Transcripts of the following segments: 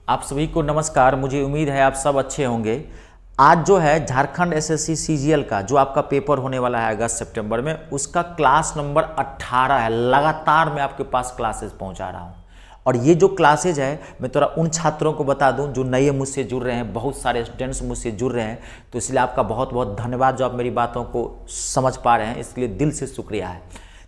आप सभी को नमस्कार। मुझे उम्मीद है आप सब अच्छे होंगे। आज जो है झारखंड एसएससी सीजीएल का जो आपका पेपर होने वाला है अगस्त सितंबर में, उसका क्लास नंबर 18 है। लगातार मैं आपके पास क्लासेस पहुंचा रहा हूं और ये जो क्लासेज है मैं थोड़ा उन छात्रों को बता दूं जो नए मुझसे जुड़ रहे हैं। बहुत सारे स्टूडेंट्स मुझसे जुड़ रहे हैं, तो इसलिए आपका बहुत बहुत धन्यवाद जो आप मेरी बातों को समझ पा रहे हैं, इसलिए दिल से शुक्रिया है।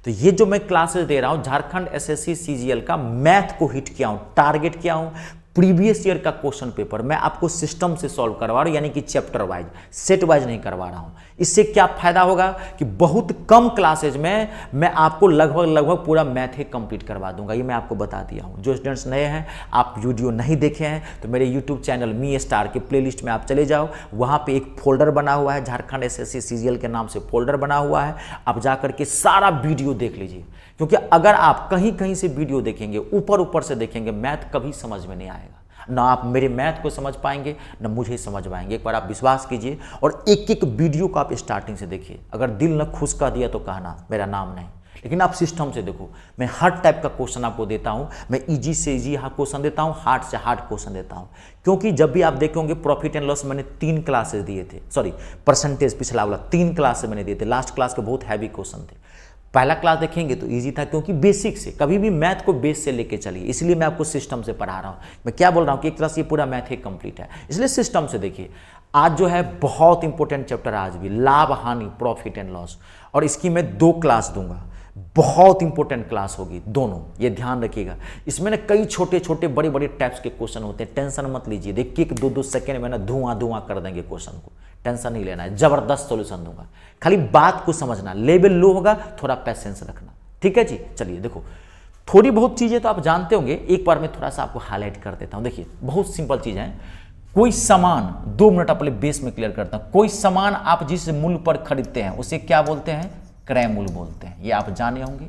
तो ये जो मैं क्लासेस दे रहा हूं झारखंड एसएससी सीजीएल का, मैथ को हिट किया हूं, टारगेट किया हूं प्रीवियस ईयर का क्वेश्चन पेपर मैं आपको सिस्टम से सॉल्व करवा रहा हूं, यानी कि चैप्टर वाइज, सेट वाइज नहीं करवा रहा हूं। इससे क्या फायदा होगा कि बहुत कम क्लासेज में मैं आपको लगभग पूरा मैथ ही कंप्लीट करवा दूंगा। ये मैं आपको बता दिया हूं। जो स्टूडेंट्स नए हैं, आप वीडियो नहीं देखे हैं, तो मेरे यूट्यूब चैनल मी स्टार के प्लेलिस्ट में आप चले जाओ। वहां पे एक फोल्डर बना हुआ है, झारखंड एसएससी सीजीएल के नाम से फोल्डर बना हुआ है। आप जाकर के सारा वीडियो देख लीजिए, क्योंकि अगर आप कहीं कहीं से वीडियो देखेंगे, ऊपर से देखेंगे, मैथ कभी समझ में नहीं आएगा। ना आप मेरे मैथ को समझ पाएंगे, ना मुझे समझ पाएंगे। एक बार आप विश्वास कीजिए और एक एक वीडियो को आप स्टार्टिंग से देखिए। अगर दिल न खुश कर दिया तो कहना मेरा नाम नहीं, लेकिन आप सिस्टम से देखो। मैं हर टाइप का क्वेश्चन आपको देता हूं। मैं इजी से इजी क्वेश्चन देता हूं, हार्ड से हार्ड क्वेश्चन देता हूं। क्योंकि जब भी आप देखेंगे प्रॉफिट एंड लॉस मैंने 3 क्लासेस दिए थे, सॉरी परसेंटेज पिछला वाला 3 क्लासेस मैंने दिए थे। लास्ट क्लास के बहुत हैवी क्वेश्चन थे। पहला क्लास देखेंगे तो इजी था, क्योंकि बेसिक से, कभी भी मैथ को बेस से लेके चलिए, इसलिए मैं आपको सिस्टम से पढ़ा रहा हूं। मैं क्या बोल रहा हूं कि एक तरह से ये पूरा मैथ ही कंप्लीट है, इसलिए सिस्टम से देखिए। आज जो है बहुत इंपॉर्टेंट चैप्टर है, आज भी लाभ हानि, प्रॉफिट एंड लॉस, और इसकी मैं 2 क्लास दूंगा। बहुत इंपॉर्टेंट क्लास होगी दोनों, ये ध्यान रखिएगा। इसमें ना कई छोटे छोटे बड़े बड़े टाइप्स के क्वेश्चन होते हैं, टेंशन मत लीजिए। देखिए कि 2-2 सेकंड में ना धुआं कर देंगे क्वेश्चन को, टेंशन नहीं लेना है। जबरदस्त सॉल्यूशन दूंगा, खाली बात को समझना। लेवल लो होगा, थोड़ा पैसेंस रखना, ठीक है जी। चलिए देखो, थोड़ी बहुत चीजें तो आप जानते होंगे, एक बार मैं थोड़ा सा आपको हाईलाइट कर देता हूं। देखिए बहुत सिंपल चीज है। कोई सामान, 2 मिनट अपने बेस में क्लियर करता हूं। कोई सामान आप जिस मूल्य पर खरीदते हैं उसे क्या बोलते हैं? क्रय मूल्य बोलते हैं। ये आप जाने होंगे,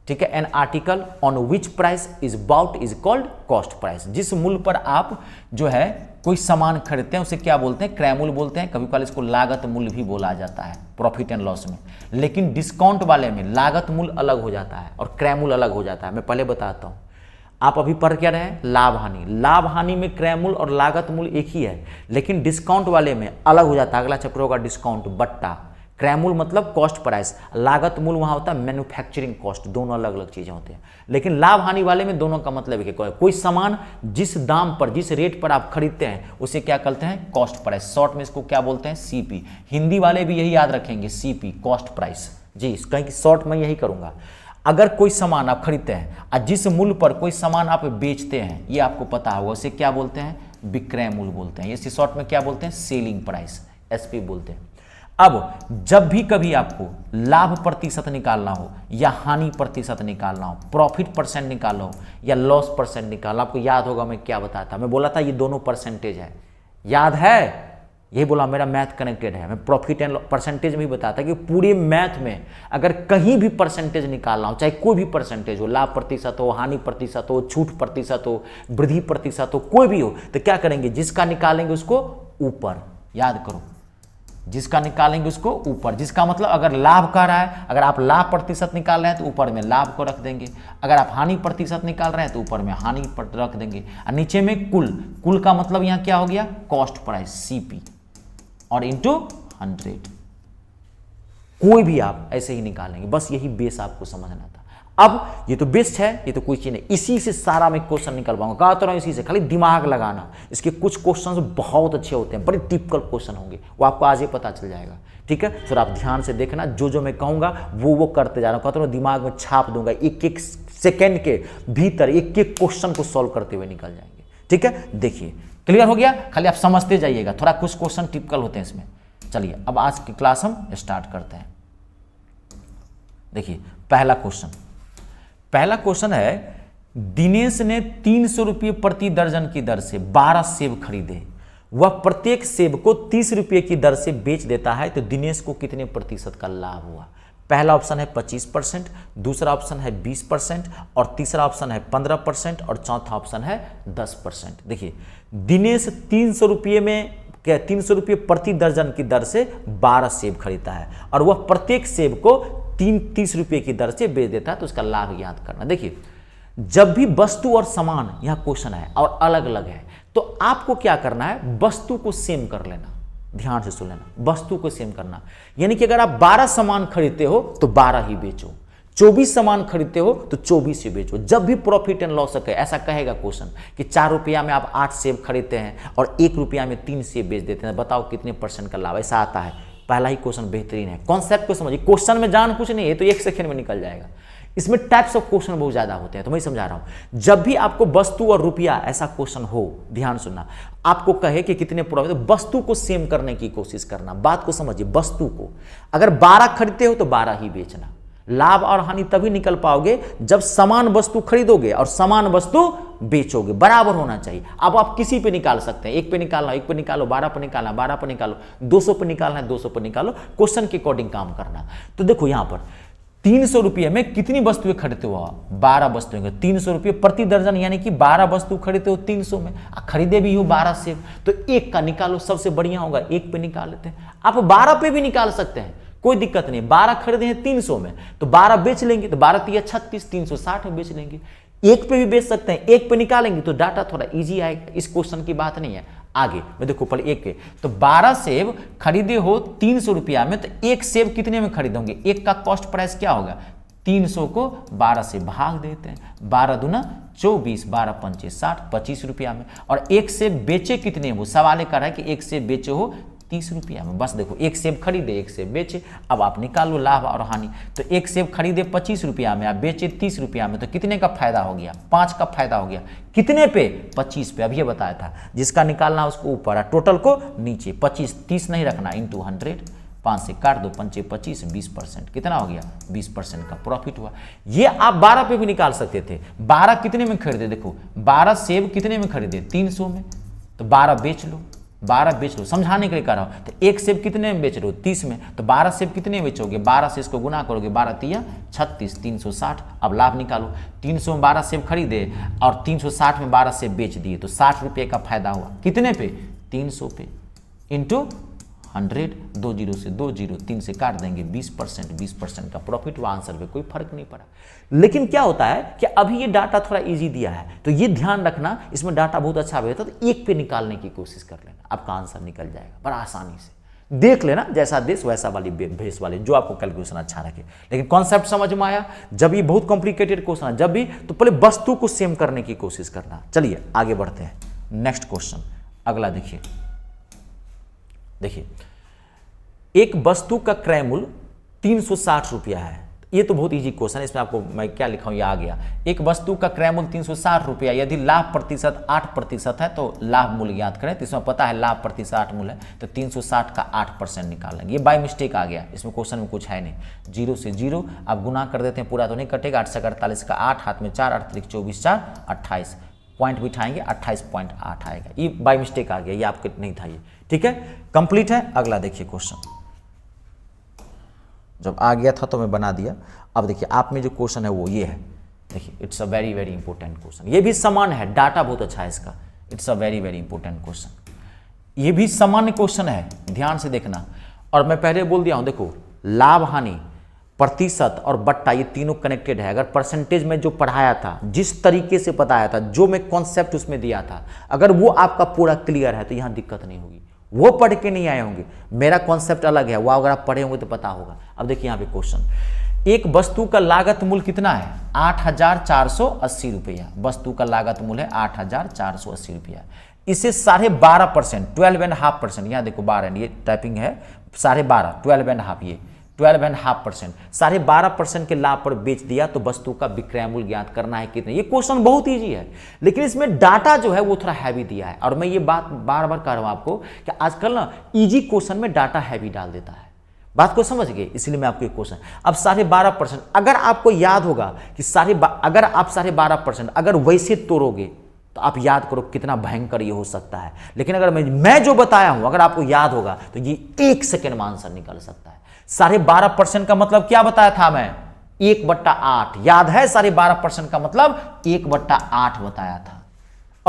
ठीक है। An article on which price is bout is called cost price. जिस मूल्य पर आप जो है कोई सामान खरीदते हैं उसे क्या बोलते हैं? क्रय मूल्य बोलते हैं। कभी कभी इसको लागत मूल्य भी बोला जाता है प्रॉफिट एंड लॉस में। लेकिन डिस्काउंट वाले में लागत मूल्य अलग हो जाता है और क्रय मूल्य अलग हो जाता है। मैं पहले बताता हूं। आप अभी पढ़ क्या रहे हैं? लाभ हानि। लाभ हानि में क्रय मूल्य और लागत मूल्य एक ही है, लेकिन डिस्काउंट वाले में अलग हो जाता है। अगला चैप्टर होगा डिस्काउंट, बट्टा। क्रय मूल्य मतलब कॉस्ट प्राइस, लागत मूल्य वहां होता है मैन्युफैक्चरिंग कॉस्ट। दोनों अलग अलग चीजें होती हैं। लेकिन लाभ हानि वाले में दोनों का मतलब है कोई सामान जिस दाम पर, जिस रेट पर आप खरीदते हैं उसे क्या कहते हैं? Cost price. शॉर्ट में इसको क्या बोलते हैं? सीपी। हिंदी वाले भी यही याद रखेंगे, सीपी, कॉस्ट प्राइस जी। कहीं शॉर्ट में यही करूंगा। अगर कोई सामान आप खरीदते हैं और जिस मूल्य पर कोई सामान आप बेचते हैं, ये आपको पता होगा, उसे क्या बोलते हैं? विक्रय मूल्य बोलते हैं। इसे शॉर्ट में क्या बोलते हैं? सेलिंग प्राइस, एसपी बोलते हैं। अब जब भी कभी आपको लाभ प्रतिशत निकालना हो या हानि प्रतिशत निकालना हो, प्रॉफिट परसेंट निकालना हो या लॉस परसेंट निकालना, आपको याद होगा मैं क्या बताता, मैं बोला था ये दोनों परसेंटेज है, याद है? यही बोला, मेरा मैथ कनेक्टेड है। मैं प्रॉफिट एंड परसेंटेज में भी बताता कि पूरे मैथ में अगर कहीं भी परसेंटेज निकालना हो, चाहे कोई भी परसेंटेज हो, लाभ प्रतिशत हो, हानि प्रतिशत हो, छूट प्रतिशत हो, वृद्धि प्रतिशत हो, कोई भी हो, तो क्या करेंगे? जिसका निकालेंगे उसको ऊपर, याद करो, जिसका निकालेंगे उसको ऊपर। जिसका मतलब अगर लाभ कह रहा है, अगर आप लाभ प्रतिशत निकाल रहे हैं तो ऊपर में लाभ को रख देंगे। अगर आप हानि प्रतिशत निकाल रहे हैं तो ऊपर में हानि रख देंगे। और नीचे में कुल, कुल का मतलब यहां क्या हो गया? कॉस्ट प्राइस, सीपी, और इंटू 100। कोई भी आप ऐसे ही निकालेंगे, बस यही बेस आपको समझना था। अब ये तो बेस्ट है, ये तो कोई चीज नहीं, इसी से सारा मैं क्वेश्चन निकल पाऊंगा। कहा तो रहा हूं इसी से, खाली दिमाग लगाना। इसके कुछ क्वेश्चंस बहुत अच्छे होते हैं, बड़े टिपिकल क्वेश्चन होंगे, वो आपको आज ही पता चल जाएगा, ठीक है। फिर आप ध्यान से देखना, जो जो मैं कहूंगा वो करते जा रहा हूं। कहता हूं दिमाग में छाप दूंगा, एक एक सेकेंड के भीतर एक एक क्वेश्चन को सॉल्व करते हुए निकल जाएंगे, ठीक है। देखिए क्लियर हो गया, खाली आप समझते जाइएगा। थोड़ा कुछ क्वेश्चन टिपिकल होते हैं इसमें। चलिए अब आज की क्लास हम स्टार्ट करते हैं। देखिए पहला क्वेश्चन है, दिनेश ने 300 रुपये प्रति दर्जन की दर से 12 सेब खरीदे। वह प्रत्येक सेब को 30 रुपये की दर से बेच देता है, तो दिनेश को कितने प्रतिशत का लाभ हुआ? पहला ऑप्शन है 25%, दूसरा ऑप्शन है 20% और तीसरा ऑप्शन है 15% और चौथा ऑप्शन है 10%। देखिए दिनेश 300 रुपये में 300 रुपये प्रति दर्जन की दर से 12 सेब खरीदता है और वह प्रत्येक सेब को 30 रुपये की दर से बेच देता है, तो उसका लाभ याद करना। देखिए जब भी वस्तु और सामान, यह क्वेश्चन है और अलग अलग है, तो आपको क्या करना है, वस्तु को सेम कर लेना, ध्यान से सुन लेना, वस्तु को सेम करना। यानी कि अगर आप 12 सामान खरीदते हो तो 12 ही बेचो, 24 सामान खरीदते हो तो 24 ही बेचो। जब भी प्रॉफिट एंड लॉस है, ऐसा कहेगा क्वेश्चन कि 4 रुपया में आप 8 सेब खरीदते हैं और 1 रुपया में 3 सेब बेच देते हैं, बताओ कितने % का लाभ, ऐसा आता है। पहला ही क्वेश्चन बेहतरीन है, कॉन्सेप्ट को समझिए, क्वेश्चन में जान कुछ नहीं है तो 1 सेकंड में निकल जाएगा। इसमें टाइप्स ऑफ क्वेश्चन बहुत ज्यादा होते हैं, तो मैं समझा रहा हूं। जब भी आपको वस्तु और रुपया ऐसा क्वेश्चन हो, ध्यान सुनना, आपको कहे कि कितने प्रॉफिट, तो वस्तु को सेम करने की कोशिश करना। बात को समझिए, वस्तु को अगर 12 खरीदते हो तो 12 ही बेचना। लाभ और हानि तभी निकल पाओगे जब समान वस्तु खरीदोगे और समान वस्तु बेचोगे, बराबर होना चाहिए। अब आप किसी पे निकाल सकते हैं, 1 पे निकालना, 1 पे निकालो, 12 पे निकालना, 12 पे निकालो, 200 पे निकालना है, 200 पे निकालो, क्वेश्चन के अकॉर्डिंग काम करना। तो देखो यहां पर 300 रुपये में कितनी वस्तुएं खरीदते हो आप, 12 वस्तुएं, 300 रुपये प्रति दर्जन, यानी कि 12 वस्तु खरीदते हो 300 में, खरीदे भी हो 12 सेब, तो 1 का निकालो, सबसे बढ़िया होगा 1 पे निकाल लेते हैं। आप 12 पे भी निकाल सकते हैं, कोई दिक्कत नहीं। 12 खरीदे हैं 300 में तो 12 बेच लेंगे, तो 12 तिया 36, 360 में बेच लेंगे। 1 पे भी बेच सकते हैं, 1 पे निकालेंगे तो डाटा थोड़ा इजी आएगा। इस क्वेश्चन की बात नहीं है, आगे मैं देखो पहले 1 पे, तो 12 सेब खरीदे हो 300 रुपया में, तो 1 सेब कितने में खरीदोगे, 1 का कॉस्ट प्राइस क्या होगा, 300 को 12 से भाग देते हैं, 12 दूना 24, 12 पंचे 60, 25 रुपया में। और 1 सेब बेचे कितने हो, सवाल कर रहा है कि 1 सेब बेचे हो 30 रुपया में। बस देखो 1 सेब खरीदे, 1 सेब बेचे, अब आप निकालो लाभ और हानि। तो 1 सेब खरीदे 25 रुपया में, आप बेचे 30 रुपया में, तो कितने का फायदा हो गया, 5 का फायदा हो गया। कितने पे, 25 पे। अब ये बताया था, जिसका निकालना उसको ऊपर, टोटल को नीचे, 25, 30 नहीं रखना, इंटू 100, 5 से काट दो, 5 25, 20%, कितना हो गया, 20% का प्रॉफिट हुआ। ये आप 12 पे भी निकाल सकते थे। 12 कितने में खरीदे, देखो 12 सेब कितने में खरीदे, 300 में, तो 12 बेच लो, 12 बेच लो, समझाने के लिए कह रहा हूं। तो 1 सेब कितने में बेच रहे हो, 30 में, तो 12 सेब कितने में बेचोगे, 12 से इसको गुना करोगे, 12 तिया 36, 360। अब लाभ निकालो, 300 में 12 सेब खरीदे और 360 में 12 सेब बेच दिए, तो 60 रुपये का फायदा हुआ। कितने पे, 300 पे, इंटू 100, 2 जीरो से 2 जीरो, 3 से काट देंगे, 20%, 20% का प्रॉफिट हुआ। आंसर पे कोई फर्क नहीं पड़ा। लेकिन क्या होता है कि अभी ये डाटा थोड़ा इजी दिया है, तो ये ध्यान रखना, इसमें डाटा बहुत अच्छा भेजता है, तो 1 पे निकालने की कोशिश कर लेना, आपका आंसर निकल जाएगा बड़ा आसानी से। देख लेना, जैसा देश वैसा वाली भेस वाले, जो आपको कैलकुलेशन अच्छा रखे। लेकिन कॉन्सेप्ट समझ में आया, जब ये बहुत कॉम्प्लिकेटेड क्वेश्चन है, जब भी, तो पहले वस्तु को सेम करने की कोशिश करना। चलिए आगे बढ़ते हैं, नेक्स्ट क्वेश्चन अगला देखिए। देखिए, एक वस्तु का क्रय मूल्य 360 रुपया है। ये तो बहुत इजी क्वेश्चन है, इसमें आपको मैं क्या लिखा हूं, ये आ गया। एक वस्तु का क्रय मूल्य 360 रुपया, यदि लाभ प्रतिशत 8% है तो लाभ मूल्य ज्ञात करें। तो इसमें पता है लाभ प्रतिशत 8 मूल्य है, तो 360 का 8% निकालेंगे। ये बाय मिस्टेक आ गया, इसमें क्वेश्चन में कुछ है नहीं। 0 से 0 आप गुना कर देते हैं, पूरा तो नहीं कटेगा। 8 से 48 का 8, हाथ में 4, 8 24, 4 28, पॉइंट बिठाएंगे, 28.8 आएगा। ये बाय मिस्टेक आ गया, ये आपके नहीं था ये, ठीक है, कंप्लीट है। अगला देखिए क्वेश्चन, जब आ गया था तो मैं बना दिया। अब देखिए आप में जो क्वेश्चन है वो ये है, देखिए it's a very very important question. ये भी समान है, डाटा बहुत अच्छा है इसका, it's a very very important question. ये भी सामान्य क्वेश्चन है, ध्यान से देखना। और मैं पहले बोल दिया हूं, देखो लाभ हानि, प्रतिशत और बट्टा, ये तीनों कनेक्टेड है। अगर परसेंटेज में जो पढ़ाया था, जिस तरीके से बताया था, जो मैं कॉन्सेप्ट उसमें दिया था, अगर वो आपका पूरा क्लियर है तो यहाँ दिक्कत नहीं होगी। वो पढ़ के नहीं आए होंगे, मेरा कॉन्सेप्ट अलग है, वो अगर आप पढ़े होंगे तो पता होगा। अब देखिए यहाँ पे क्वेश्चन, एक वस्तु का लागत मूल्य कितना है, 8480 रुपया। वस्तु का लागत मूल्य है 8480 रुपया। इसे 12.5%, 12.5%, यहाँ देखो 12, ये टाइपिंग है 12.5, 12.5, ये 12.5%, 12.5% के लाभ पर बेच दिया तो वस्तु का विक्रय मूल्य ज्ञात करना है कितने। ये क्वेश्चन बहुत इजी है, लेकिन इसमें डाटा जो है वो थोड़ा हैवी दिया है। और मैं ये बात बार बार कह रहा हूं आपको कि आजकल ना इजी क्वेश्चन में डाटा हैवी डाल देता है। बात को समझ गए, इसलिए मैं आपको एक क्वेश्चन, अब 12.5%, अगर आपको याद होगा कि अगर आप 12.5% अगर वैसे तोड़ोगे तो आप याद करो कितना भयंकर ये हो सकता है। लेकिन अगर मैं जो बताया हूं अगर आपको याद होगा तो ये 1 सेकेंड में आंसर निकल सकता है। 12.5% का मतलब क्या बताया था मैं, 1/8, याद है 12.5% का मतलब 1/8 बताया था।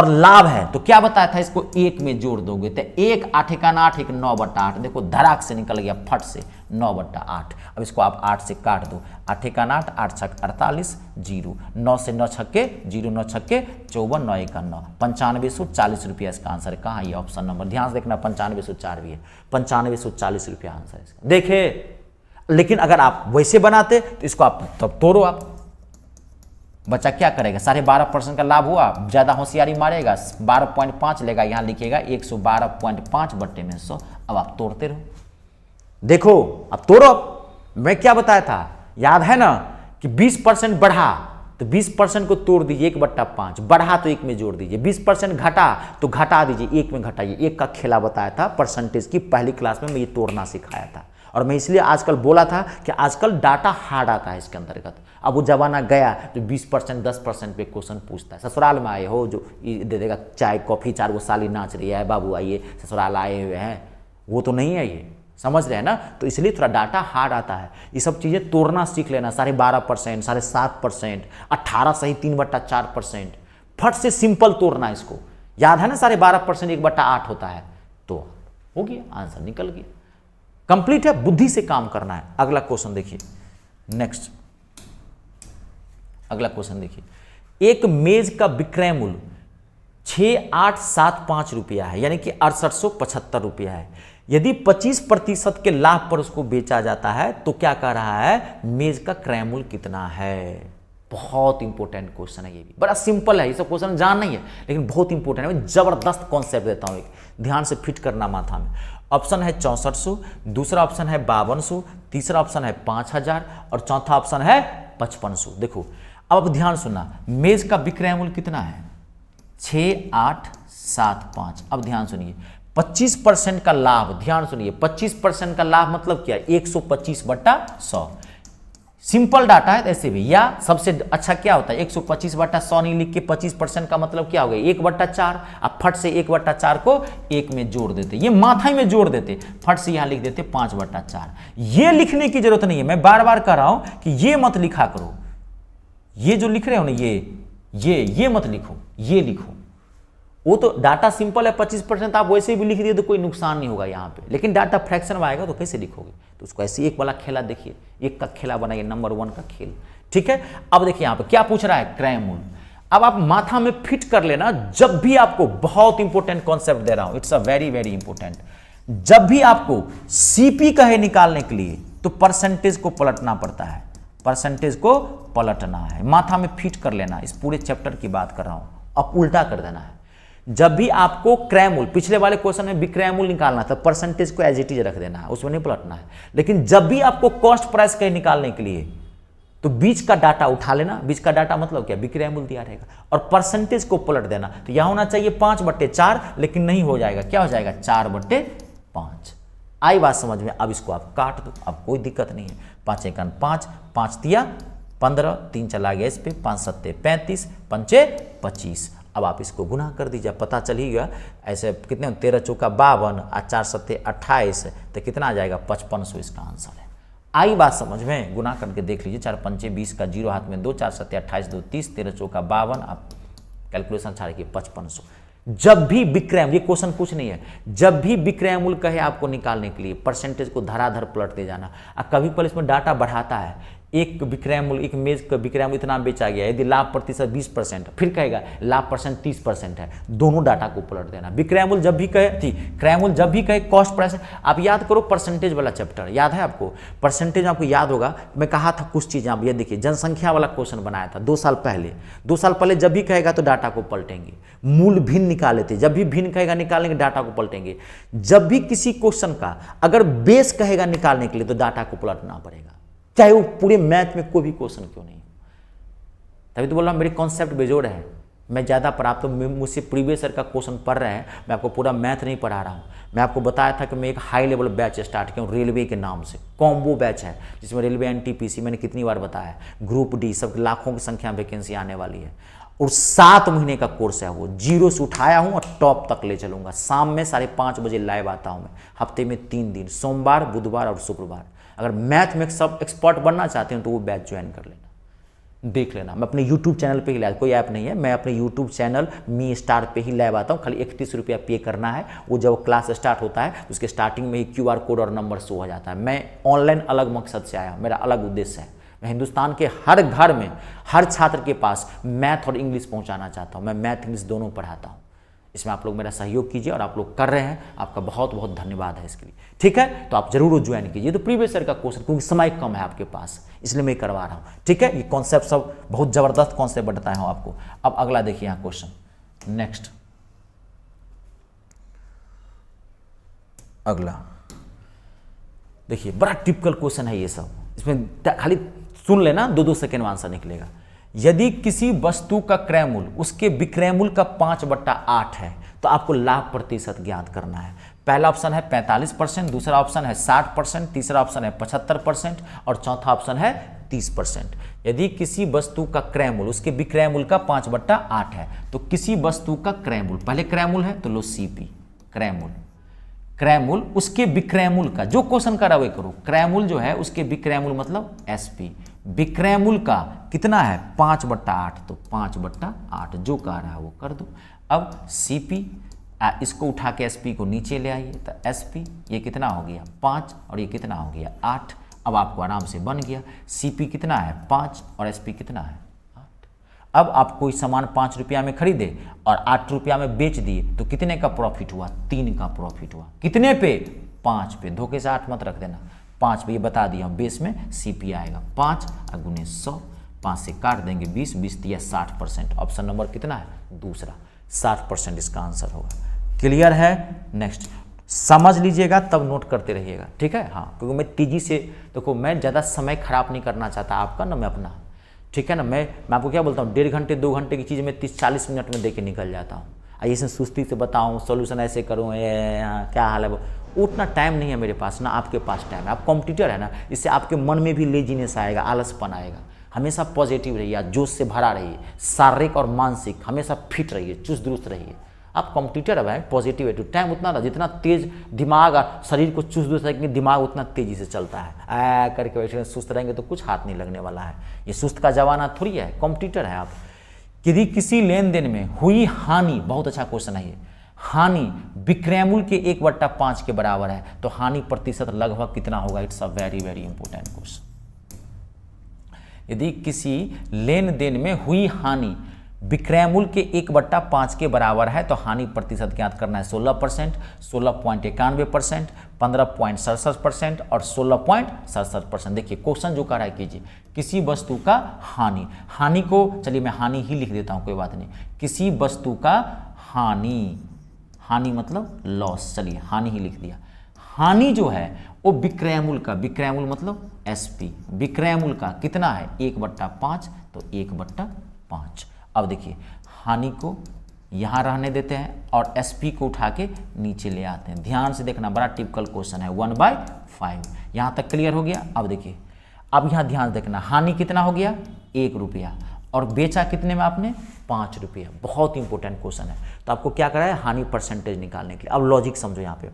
और लाभ है तो क्या बताया था, इसको एक में जोड़ दोगे तो 1 8 का 8 1 9/8, देखो धड़ाक से निकल गया फट से 9/8। अब इसको आप 8 से काट दो, 8 का 8 8 छक 48 जीरो, 9 से 9 छक्के जीरो, 9 छक्के 54, 9 1 9, 9540 रुपया इसका आंसर है। कहाँ ये ऑप्शन नंबर, ध्यान से देखना 9504 भी है, 9540 रुपया आंसर है इसका। देखे, लेकिन अगर आप वैसे बनाते तो इसको आप तब तोड़ो, आप बच्चा क्या करेगा, 12.5% का लाभ हुआ, ज्यादा होशियारी मारेगा 12.5 लेगा, यहां लिखेगा 112.5 बट्टे में 100। अब आप तोड़ते रहो, देखो अब तोड़ो। मैं क्या बताया था, याद है ना कि 20% बढ़ा तो 20% को तोड़ दीजिए 1/5, बढ़ा तो 1 में जोड़ दीजिए, 20% घटा तो घटा दीजिए 1 में घटाइए। 1 का खेला बताया था परसेंटेज की, पहली क्लास में मैं ये तोड़ना सिखाया था। और मैं इसलिए आजकल बोला था कि आजकल डाटा हार्ड आता है इसके अंतर्गत। अब वो जमाना गया जो 20% 10% पे क्वेश्चन पूछता है। ससुराल में आए हो जो दे देगा चाय कॉफ़ी, 4 वो साली नाच रही है, बाबू आइए ससुराल आए हुए हैं, वो तो नहीं है ये, समझ रहे हैं ना। तो इसलिए थोड़ा डाटा हार्ड आता है, ये सब चीज़ें तोड़ना सीख लेना। 12.5%, 7.5%, 18 सही 3/4%, फट से सिंपल तोड़ना इसको। याद है ना 12.5% 1/8 होता है, तो हो गया, आंसर निकल गया, कंप्लीट है। बुद्धि से काम करना है। अगला क्वेश्चन देखिए, नेक्स्ट अगला क्वेश्चन देखिए, एक मेज का विक्रय मूल्य 6875 रुपया है, यानी कि 6875 रुपया है। यदि 25% के लाभ पर उसको बेचा जाता है तो क्या कह रहा है, मेज का क्रय मूल्य कितना है। बहुत इंपॉर्टेंट क्वेश्चन है, ये भी बड़ा सिंपल है, ये सब क्वेश्चन जान नहीं है लेकिन बहुत इंपॉर्टेंट है। मैं जबरदस्त कॉन्सेप्ट देता हूं, एक ध्यान से फिट करना माथा में। ऑप्शन है 6400, दूसरा ऑप्शन है 5200, तीसरा ऑप्शन है 5000 और चौथा ऑप्शन है 5500। देखो अब ध्यान सुनना, मेज का विक्रय मूल्य कितना है 6875। अब ध्यान सुनिए, 25% का लाभ, ध्यान सुनिए 25% का लाभ मतलब क्या, 125/100। सिंपल डाटा है ऐसे भी, या सबसे अच्छा क्या होता है 125/100 नहीं लिख के 25% का मतलब क्या हो गया 1/4। अब फट से 1/4 को 1 में जोड़ देते, ये माथा में जोड़ देते, फट से यहां लिख देते 5/4। ये लिखने की जरूरत नहीं है, मैं बार बार कह रहा हूं कि ये मत लिखा करो, ये जो लिख रहे हो ना ये मत लिखो, ये लिखो। वो तो डाटा सिंपल है, 25% आप वैसे भी लिख दिए तो कोई नुकसान नहीं होगा यहाँ पे, लेकिन डाटा फ्रैक्शन में आएगा तो कैसे लिखोगे। तो उसको ऐसे एक वाला खेला देखिए, एक का खेला बनाइए, नंबर 1 का खेल, ठीक है। अब देखिए यहाँ पे क्या पूछ रहा है, क्रय मूल्य। अब आप माथा में फिट कर लेना, जब भी आपको, बहुत इंपॉर्टेंट कॉन्सेप्ट दे रहा हूं, it's a very very important, जब भी आपको सीपी कहे निकालने के लिए तो परसेंटेज को पलटना पड़ता है, परसेंटेज को पलटना है, माथा में फिट कर लेना। इस पूरे चैप्टर की बात कर रहा हूं, अब उल्टा कर देना है। जब भी आपको क्रय मूल्य, पिछले वाले क्वेश्चन में विक्रय मूल्य निकालना था, परसेंटेज को एज इट इज रख देना है, उसमें नहीं पलटना है। लेकिन जब भी आपको कॉस्ट प्राइस कहे निकालने के लिए तो बीच का डाटा उठा लेना, बीच का डाटा मतलब क्या, विक्रय मूल्य दिया रहेगा, और परसेंटेज को पलट देना। तो यहां होना चाहिए 5/4, लेकिन नहीं हो जाएगा, क्या हो जाएगा 4/5। आई बात समझ में। अब इसको आप काट दो, अब कोई दिक्कत नहीं है। 5 × 5, 5 तिया 15, 3 चला गया इस पे, 5 7 35, 5 25। अब आप इसको गुना कर दीजिए, पता चल ही गया। ऐसे कितने 13 चौका 52 और 4 7 28, तो कितना आ जाएगा 5500 इसका आंसर है। आई बात समझ में, गुना करके देख लीजिए, 4 5 20 का 0 हाथ में 2, 4 7 28 2 30, 13 चौका 52, आप कैलकुलेशन छाड़िए 5500। जब भी विक्रय, ये क्वेश्चन कुछ नहीं है, जब भी विक्रय मूल्य कहे आपको निकालने के लिए परसेंटेज को धराधर पलटते जाना। कभी पल इसमें डाटा बढ़ाता है, एक विक्रय मूल्य, एक मेज का विक्रय मूल्य इतना बेचा गया, यदि लाभ प्रतिशत 20%, फिर कहेगा लाभ परसेंट 30% है, दोनों डाटा को पलट देना। विक्रय मूल्य जब भी कहे, क्रय मूल्य जब भी कहे, कॉस्ट प्राइस। आप याद करो परसेंटेज वाला चैप्टर, याद है आपको परसेंटेज, आपको याद होगा मैं कहा था कुछ चीज़ें। आप ये देखिए, जनसंख्या वाला क्वेश्चन बनाया था 2 साल पहले। 2 साल पहले जब भी कहेगा तो डाटा को पलटेंगे, मूल भिन्न निकाले थे, जब भी भिन्न कहेगा निकालेंगे डाटा को पलटेंगे। जब भी किसी क्वेश्चन का अगर बेस कहेगा निकालने के लिए तो डाटा को पलटना पड़ेगा, चाहे वो पूरे मैथ में कोई भी क्वेश्चन क्यों नहीं। तभी तो बोल रहा हूं मेरे कॉन्सेप्ट बेजोड़ है, मैं ज़्यादा पढ़ा, आप तो मुझसे प्रीवियस ईयर का क्वेश्चन पढ़ रहे हैं, मैं आपको पूरा मैथ नहीं पढ़ा रहा हूँ। मैं आपको बताया था कि मैं एक हाई लेवल बैच स्टार्ट किया हूँ रेलवे के नाम से, कॉम्बो बैच है, जिसमें रेलवे एनटीपीसी मैंने कितनी बार बताया, ग्रुप डी, सब लाखों की संख्या वैकेंसी आने वाली है। और 7 महीने का कोर्स है, वो 0 से उठाया हूँ और टॉप तक ले चलूँगा। शाम में 5:30 बजे लाइव आता हूँ मैं, हफ्ते में 3 दिन, सोमवार बुधवार और शुक्रवार। अगर मैथ में सब एक्सपर्ट बनना चाहते हैं तो वो बैच ज्वाइन कर लेना, देख लेना। मैं अपने YouTube चैनल पे ही लाया, कोई ऐप नहीं है, मैं अपने YouTube चैनल मी स्टार पे ही लाइव आता हूँ। खाली 31 रुपया पे करना है। वो जब क्लास स्टार्ट होता है तो उसके स्टार्टिंग में ही QR कोड और नंबर शो हो जाता है। मैं ऑनलाइन अलग मकसद से आया हूँ, मेरा अलग उद्देश्य है। मैं हिंदुस्तान के हर घर में हर छात्र के पास मैथ और इंग्लिश पहुँचाना चाहता हूँ। मैं मैथ इंग्लिश दोनों पढ़ाता हूँ। इसमें आप लोग मेरा सहयोग कीजिए, और आप लोग कर रहे हैं, आपका बहुत बहुत धन्यवाद है इसके लिए। ठीक है, तो आप जरूर ज्वाइन कीजिए। तो प्रीवियस ईयर का क्वेश्चन, क्योंकि समय कम है आपके पास, इसलिए मैं करवा रहा हूँ। ठीक है, ये कॉन्सेप्ट सब बहुत जबरदस्त कॉन्सेप्ट बताया हूँ आपको। अब अगला देखिए यहाँ क्वेश्चन, नेक्स्ट अगला देखिए, बड़ा टिपिकल क्वेश्चन है ये सब। इसमें खाली सुन लेना, 2-2 सेकेंड में आंसर निकलेगा। यदि किसी वस्तु का क्रय मूल्य उसके विक्रय मूल्य का 5/8 है तो आपको लाभ प्रतिशत ज्ञात करना है। पहला ऑप्शन है 45%, दूसरा ऑप्शन है 60%, तीसरा ऑप्शन है 75% और चौथा ऑप्शन है 30%। यदि किसी वस्तु का क्रय मूल्य उसके विक्रय मूल्य का 5/8 है तो किसी वस्तु का क्रय मूल्य, पहले क्रय मूल्य है तो लो CP, क्रय मूल्य, क्रय मूल्य उसके विक्रय मूल्य का, जो क्वेश्चन करा वही करो। क्रय मूल्य जो है उसके विक्रय मूल्य मतलब SP, विक्रय मूल्य का कितना है 5/8, तो 5/8 जो कह रहा है वो कर दो। अब CP, इसको उठा के SP को नीचे ले आइए, तो SP ये कितना हो गया 5 और ये कितना हो गया 8। अब आपको आराम से बन गया। CP कितना है 5 और SP कितना है 8। अब आप कोई सामान 5 रुपया में खरीदे और 8 रुपया में बेच दिए तो कितने का प्रॉफिट हुआ, 3 का प्रॉफिट हुआ। कितने पे, 5 पे। धोखे से 8 मत रख देना, 5 पे। ये बता दिया बेस में CP आएगा 5 × 100, 5 से काट देंगे 20, 20 दिया 60%। ऑप्शन नंबर कितना है दूसरा, 60% इसका आंसर होगा। क्लियर है। नेक्स्ट समझ लीजिएगा तब नोट करते रहिएगा। ठीक है, हाँ, क्योंकि मैं तेजी से, देखो मैं ज़्यादा समय खराब नहीं करना चाहता आपका ना, मैं अपना। ठीक है ना, मैं आपको क्या बोलता हूँ, 1.5 घंटे 2 घंटे की चीज़ में 30-40 मिनट में दे के निकल जाता हूँ। आइए इसमें सुस्ती से बताऊँ, सोल्यूशन ऐसे करूँ, क्या हाल है, उतना टाइम नहीं है मेरे पास ना, आपके पास टाइम है। आप कॉम्पिटिटर है ना, इससे आपके मन में भी लेजीनेस आएगा, आलसपन आएगा। हमेशा पॉजिटिव रहिए, जोश से भरा रहिए, शारीरिक और मानसिक हमेशा फिट रहिए, चुस्त दुरुस्त रहिए। आप कॉम्पिटिटर है भाई, पॉजिटिव है। टाइम उतना था, जितना तेज दिमाग और शरीर को चुस्त दुरुस्त रखेंगे, दिमाग उतना तेजी से चलता है। करके बैठे सुस्त रहेंगे तो कुछ हाथ नहीं लगने वाला है। ये सुस्त का जमाना थोड़ी है, कॉम्पिटिटर है आप। यदि किसी लेन देन में हुई हानि, बहुत अच्छा क्वेश्चन है ये, हानि विक्रय मूल्य के 1/5 के बराबर है तो हानि प्रतिशत लगभग कितना होगा। It's a very very important question. यदि किसी लेन देन में हुई हानि विक्रय मूल्य के 1/5 के बराबर है तो हानि प्रतिशत ज्ञात करना है। 16%, 16.91%, 15.67% और 16.67%। देखिए क्वेश्चन जो कर रहा है कीजिए, किसी वस्तु का हानि, हानि को चलिए मैं हानि ही लिख देता हूं, कोई बात नहीं। किसी वस्तु का हानि, हानि मतलब लॉस, चलिए हानि ही लिख दिया। हानि जो है वो विक्रय मूल्य का, विक्रय मूल्य मतलब SP, विक्रय मूल्य का कितना है 1/5 तो 1/5। अब देखिए हानि को यहाँ रहने देते हैं और SP को उठा के नीचे ले आते हैं। ध्यान से देखना, बड़ा टिपिकल क्वेश्चन है। 1/5 यहाँ तक क्लियर हो गया। अब देखिए, अब यहाँ ध्यान देखना, हानि कितना हो गया 1 रुपया और बेचा कितने में आपने 5 रुपया। बहुत इंपॉर्टेंट क्वेश्चन है। तो आपको क्या करा है, हानि परसेंटेज निकालने के लिए। अब लॉजिक समझो, यहाँ पे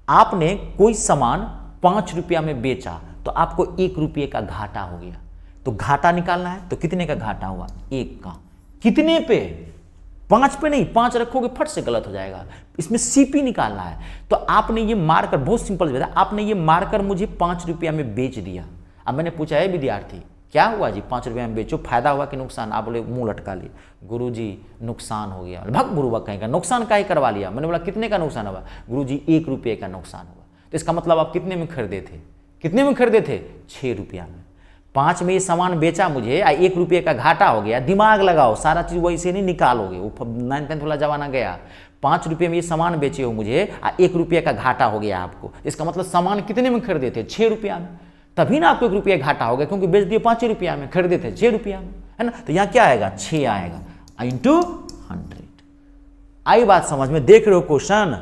आपने कोई सामान 5 रुपया में बेचा तो आपको 1 रुपये का घाटा हो गया। तो घाटा निकालना है तो कितने का घाटा हुआ, 1 का। कितने पे, 5 पे नहीं, 5 रखोगे फट से गलत हो जाएगा। इसमें CP निकालना है। तो आपने ये मारकर, बहुत सिंपल है, आपने ये मारकर मुझे 5 रुपया में बेच दिया। अब मैंने पूछा है विद्यार्थी क्या हुआ जी, 5 रुपया में बेचो, फायदा हुआ कि नुकसान। आप बोले मुंह लटका लिए, गुरुजी नुकसान हो गया। भग गुरुबा कहेगा नुकसान का ही करवा लिया। मैंने बोला कितने का नुकसान हुआ, गुरुजी 1 रुपये का नुकसान हुआ। तो इसका मतलब आप कितने में खरीदे थे, कितने में खरीदे थे 6 रुपया में। 5 में ये सामान बेचा मुझे, 1 रुपये का घाटा हो गया। दिमाग लगाओ, सारा चीज़ वैसे नहीं निकालोगे, वो 9th-10th वाला जमाना गया। 5 रुपये में ये सामान बेचे हो मुझे, 1 रुपये का घाटा हो गया आपको। इसका मतलब सामान कितने में खरीदे थे 6 रुपया में, तभी ना आपको 1 रुपया घाटा हो गया, क्योंकि बेच दिए 5 रुपया में, खरीदे थे 6 रुपया में, है ना। तो यहाँ क्या आएगा 6 आएगा × 100। आई बात समझ में, देख रहे हो क्वेश्चन,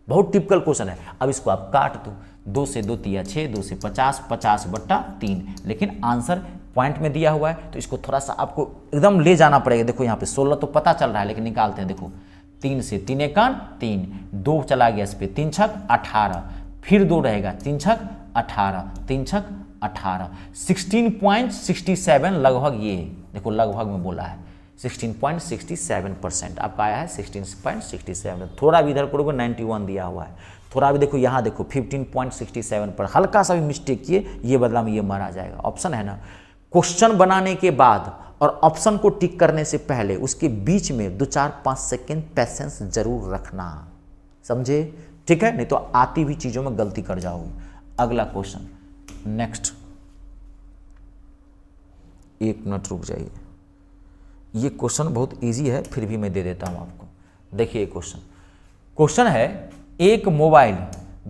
बहुत टिपिकल क्वेश्चन है। अब इसको आप काट दो, 2 से 2 तिया 6, 2 से 50, 50/3। लेकिन आंसर पॉइंट में दिया हुआ है तो इसको थोड़ा सा आपको एकदम ले जाना पड़ेगा। देखो यहाँ पे 16 तो पता चल रहा है, लेकिन निकालते हैं। देखो 3 से 3 एकान 3, 2 चला गया इस पर, 3 छक 18, फिर 2 रहेगा, 3 छक 18, 3 छक 18, 16.67 लगभग। ये देखो लगभग में बोला है 16.67%, आपका आया है 16.67, थोड़ा भी इधर करोगे 91 दिया हुआ है, थोड़ा भी देखो यहाँ देखो 15.67 पर हल्का सा भी मिस्टेक किए ये बदला में ये मारा जाएगा। ऑप्शन है ना, क्वेश्चन बनाने के बाद और ऑप्शन को टिक करने से पहले उसके बीच में 2-4-5 सेकेंड पैसेंस जरूर रखना, समझे, ठीक है, नहीं तो आती हुई चीजों में गलती कर जाओगे। अगला क्वेश्चन, नेक्स्ट, 1 मिनट रुक जाइए, ये क्वेश्चन बहुत इजी है फिर भी मैं दे देता हूं आपको। देखिए क्वेश्चन है, एक मोबाइल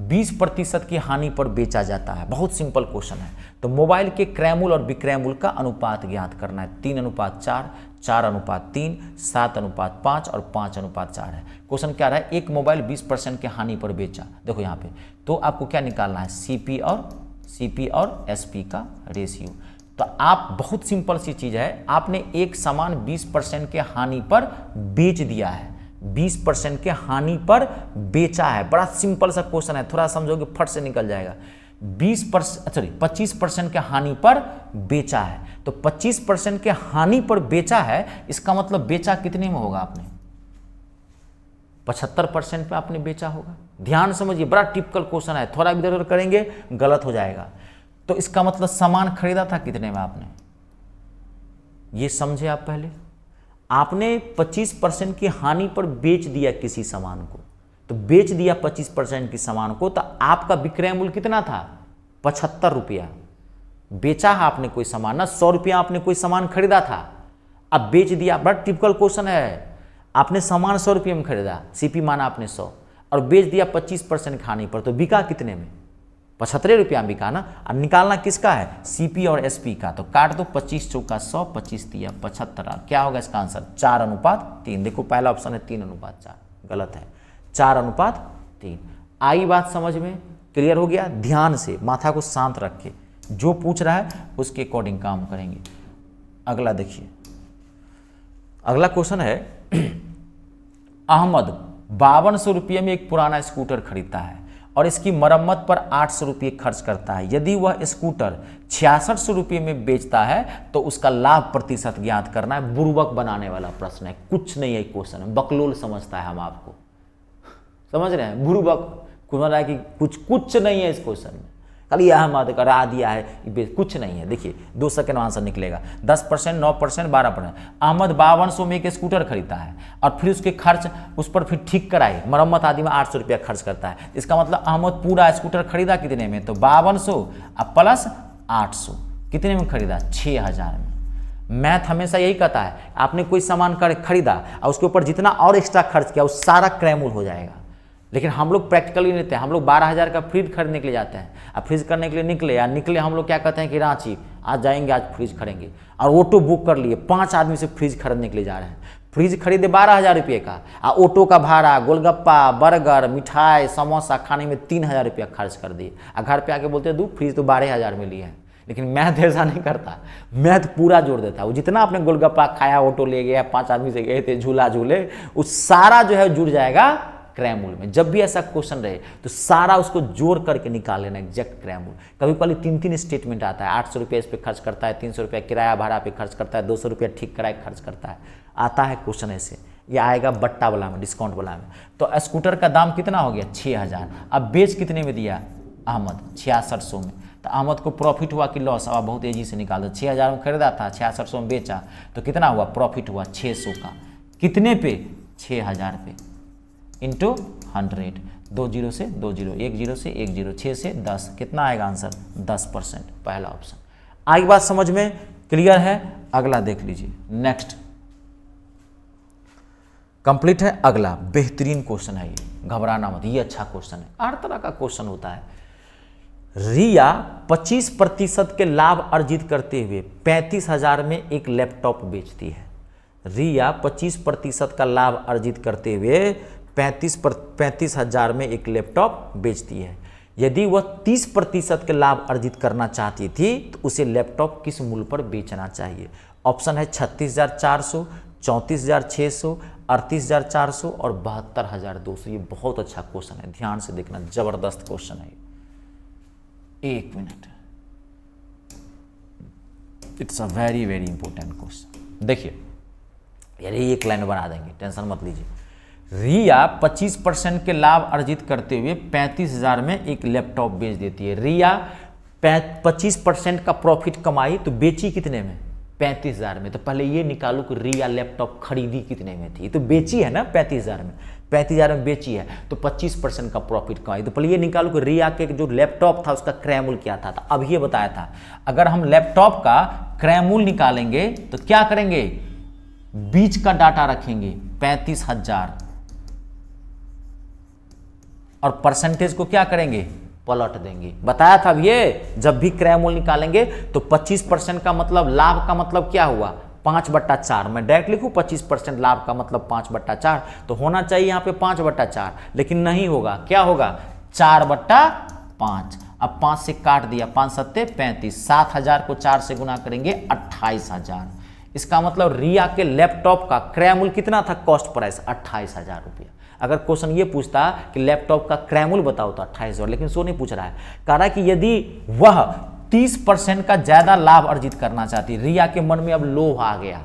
20% की हानि पर बेचा जाता है, बहुत सिंपल क्वेश्चन है। तो मोबाइल के क्रयमूल्य और विक्रयमूल्य का अनुपात ज्ञात करना है, 3:4, 4:3, 7:5 और 5:4 है। क्वेश्चन क्या रहा है, एक मोबाइल 20% के हानि पर बेचा, देखो यहाँ पे, तो आपको क्या निकालना है, सीपी और एसपी का रेशियो। तो आप बहुत सिंपल सी चीज है, आपने एक सामान 20% के हानि पर बेच दिया है, 20% के हानि पर बेचा है, बड़ा सिंपल सा क्वेश्चन है, थोड़ा समझोगे फट से निकल जाएगा। 25% के हानि पर बेचा है, तो 25% के हानि पर बेचा है, इसका मतलब बेचा कितने में होगा आपने, 75% पे आपने बेचा होगा। ध्यान समझिए, बड़ा टिपिकल क्वेश्चन है, थोड़ा इधर उधर करेंगे गलत हो जाएगा। तो इसका मतलब सामान खरीदा था कितने में आपने, ये समझे आप पहले, आपने 25% की हानि पर बेच दिया किसी सामान को, तो बेच दिया 25% की सामान को, तो आपका विक्रय मूल्य कितना था, 75 रुपया। बेचा है आपने कोई सामान ना, 100 रुपया आपने कोई सामान खरीदा था, अब बेच दिया, बड़ा टिपिकल क्वेश्चन है, आपने सामान 100 रुपये में खरीदा, सीपी माना आपने 100 और बेच दिया 25% हानि पर, तो बिका कितने में, 75 रुपया में बिका ना। और निकालना किसका है, सीपी और एसपी का, तो काट दो, 25 चौका 100, 25 दिया 75, क्या होगा इसका आंसर, 4:3। देखो पहला ऑप्शन है 3:4, गलत है, 4:3। आई बात समझ में, क्लियर हो गया। ध्यान से माथा को शांत रख के जो पूछ रहा है उसके अकॉर्डिंग काम करेंगे। अगला देखिए, अगला क्वेश्चन है, अहमद 5200 रुपये में एक पुराना स्कूटर खरीदता है और इसकी मरम्मत पर 800 रुपये खर्च करता है। यदि वह स्कूटर 6600 रुपये में बेचता है तो उसका लाभ प्रतिशत ज्ञात करना है। बुर्बक बनाने वाला प्रश्न है, कुछ नहीं है क्वेश्चन है, बकलोल समझता है हम आपको, समझ रहे हैं, बुर्बक कुछ है कि कुछ नहीं है इस क्वेश्चन में, खाली अहमद करा दिया है, कुछ नहीं है। देखिए 2 सेकंड में आंसर निकलेगा, 10%, 9%, 12%। अहमद 5200 में एक स्कूटर खरीदता है और फिर उसके खर्च उस पर फिर ठीक कराए, मरम्मत आदि में 800 रुपया खर्च करता है। इसका मतलब अहमद पूरा स्कूटर खरीदा कितने में, तो 5200 और प्लस 800 कितने में खरीदा, 6000 में। मैथ हमेशा यही कहता है, आपने कोई सामान खरीदा और उसके ऊपर जितना और एक्स्ट्रा खर्च किया वो सारा क्रयमूल्य हो जाएगा। लेकिन हम लोग प्रैक्टिकली लेते हैं, हम लोग 12,000 का फ्रिज खरीदने के लिए जाते हैं, अब फ्रिज करने के लिए निकले हम लोग क्या कहते हैं कि रांची आज जाएंगे, आज फ्रिज खरीदेंगे, और ऑटो बुक कर लिए, 5 आदमी से फ्रिज खरीदने के लिए जा रहे हैं। फ्रिज खरीदे 12,000 रुपये का, और ऑटो का भाड़ा, गोलगप्पा, बर्गर, मिठाई, समोसा खाने में 3,000 रुपया खर्च कर दिए, और घर पे आके बोलते हैं दू फ्रिज तो 12,000 में लिए है। लेकिन मैथ ऐसा नहीं करता, मैथ पूरा जोड़ देता है। वो जितना आपने गोलगप्पा खाया, ऑटो ले गया, 5 आदमी से गए थे, झूला झूले, वो सारा जो है जुड़ जाएगा क्रयमूल्य में। जब भी ऐसा क्वेश्चन रहे तो सारा उसको जोड़ करके निकाल लेना एग्जैक्ट क्रयमूल्य। कभी कभी 3-3 स्टेटमेंट आता है, 800 रुपये इस पे खर्च करता है, 300 रुपया किराया भाड़ा पे खर्च करता है, 200 रुपया ठीक कराए खर्च करता है, आता है क्वेश्चन ऐसे। ये आएगा बट्टा वाला में, डिस्काउंट वाला में। तो स्कूटर का दाम कितना हो गया, 6000। अब बेच कितने में दिया अहमद, 6600 में। तो अहमद को प्रॉफिट हुआ कि लॉस, अब बहुत तेजी से निकाल दो। 6000 में खरीदा था, 6600 में बेचा, तो कितना हुआ, प्रॉफिट हुआ 600 का। कितने पे, 6000 पे, इंटू 100, 2 0 से 2 0, 1 0 से 1 0, 6 से 10, कितना आएगा आंसर, 10%, पहला ऑप्शन। आई बात समझ में, क्लियर है। अगला देख लीजिए, नेक्स्ट कंप्लीट है। अगला बेहतरीन क्वेश्चन है, ये घबराना मत, ये अच्छा क्वेश्चन है, हर तरह का क्वेश्चन होता है। रिया 25% के लाभ अर्जित करते हुए 35,000 में एक लैपटॉप बेचती है। रिया 25% का लाभ अर्जित करते हुए 35,000 में एक लैपटॉप बेचती है। यदि वह 30% के लाभ अर्जित करना चाहती थी तो उसे लैपटॉप किस मूल्य पर बेचना चाहिए। ऑप्शन है 36,400, 34,600, 38,400 और 72,200। ये बहुत अच्छा क्वेश्चन है, ध्यान से देखना, जबरदस्त क्वेश्चन है। 1 minute, it's a very very important question. देखिए यार एक लाइन बना देंगे, टेंशन मत लीजिए। रिया 25% के लाभ अर्जित करते हुए 35,000 में एक लैपटॉप बेच देती है। रिया 25% का प्रॉफिट कमाई तो बेची कितने में? 35,000 में। तो पहले ये निकालो कि रिया लैपटॉप खरीदी कितने में थी, तो बेची है ना 35,000 में, 35,000 में बेची है तो 25% का प्रॉफिट कमाई। तो पहले ये निकालो कि रिया के जो लैपटॉप था उसका क्रय मूल्य क्या था। तो अब ये बताया था अगर हम लैपटॉप का क्रय मूल्य निकालेंगे तो क्या करेंगे, बीच का डाटा रखेंगे 35,000 और परसेंटेज को क्या करेंगे, पलट देंगे। बताया था अब ये जब भी क्रय मूल्य निकालेंगे तो 25% का मतलब लाभ का मतलब क्या हुआ, 5/4। मैं डायरेक्ट लिखूं 25% लाभ का मतलब 5/4, तो होना चाहिए यहाँ पे 5/4, लेकिन नहीं होगा, क्या होगा 4/5। अब 5 से काट दिया, 5 सत्ते 35, 7,000 को 4 से गुना करेंगे 28,000। इसका मतलब रिया के लैपटॉप का क्रय मूल्य कितना था, कॉस्ट प्राइस 28,000 रुपया। अगर क्वेश्चन ये पूछता कि लैपटॉप का क्रय मूल्य बताओ तो 28,000, लेकिन सो नहीं पूछ रहा है। कह रहा है कि यदि वह 30% का ज्यादा लाभ अर्जित करना चाहती, रिया के मन में अब लोभ आ गया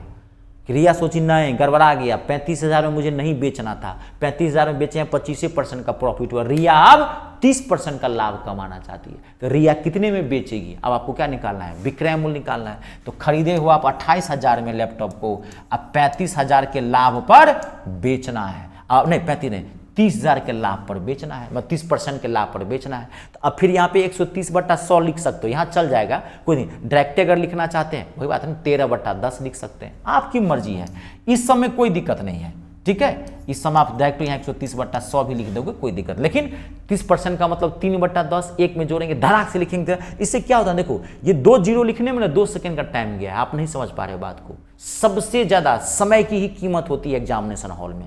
कि रिया सोची नहीं, गड़बड़ा गया, 35,000 में मुझे नहीं बेचना था, 35,000 में बेचे हैं, 25% का प्रॉफिट हुआ, रिया अब 30% का लाभ कमाना चाहती है। तो रिया कितने में बेचेगी, अब आपको क्या निकालना है, विक्रय मूल्य निकालना है। तो खरीदे हुआ आप 28,000 में लैपटॉप को अब 35,000 के लाभ पर बेचना है, नहीं 35 नहीं 30,000 के लाभ पर बेचना है, मतलब 30% के लाभ पर बेचना है। तो अब फिर यहाँ पे 130/100 लिख सकते हो, यहाँ चल जाएगा, कोई नहीं। डायरेक्ट अगर लिखना चाहते हैं वही बात है, 13/10 लिख सकते हैं, आपकी मर्जी है, इस समय कोई दिक्कत नहीं है, ठीक है। इस समय आप डायरेक्ट यहाँ 130/100 भी लिख दोगे, कोई दिक्कत, लेकिन 30% का मतलब 3/10 एक में जोड़ेंगे, धड़ाक से लिखेंगे। इससे क्या होता है, देखो ये 2 जीरो लिखने में ना 2 सेकंड का टाइम गया है, आप नहीं समझ पा रहे हो बात को। सबसे ज्यादा समय की ही कीमत होती है एग्जामिनेशन हॉल में।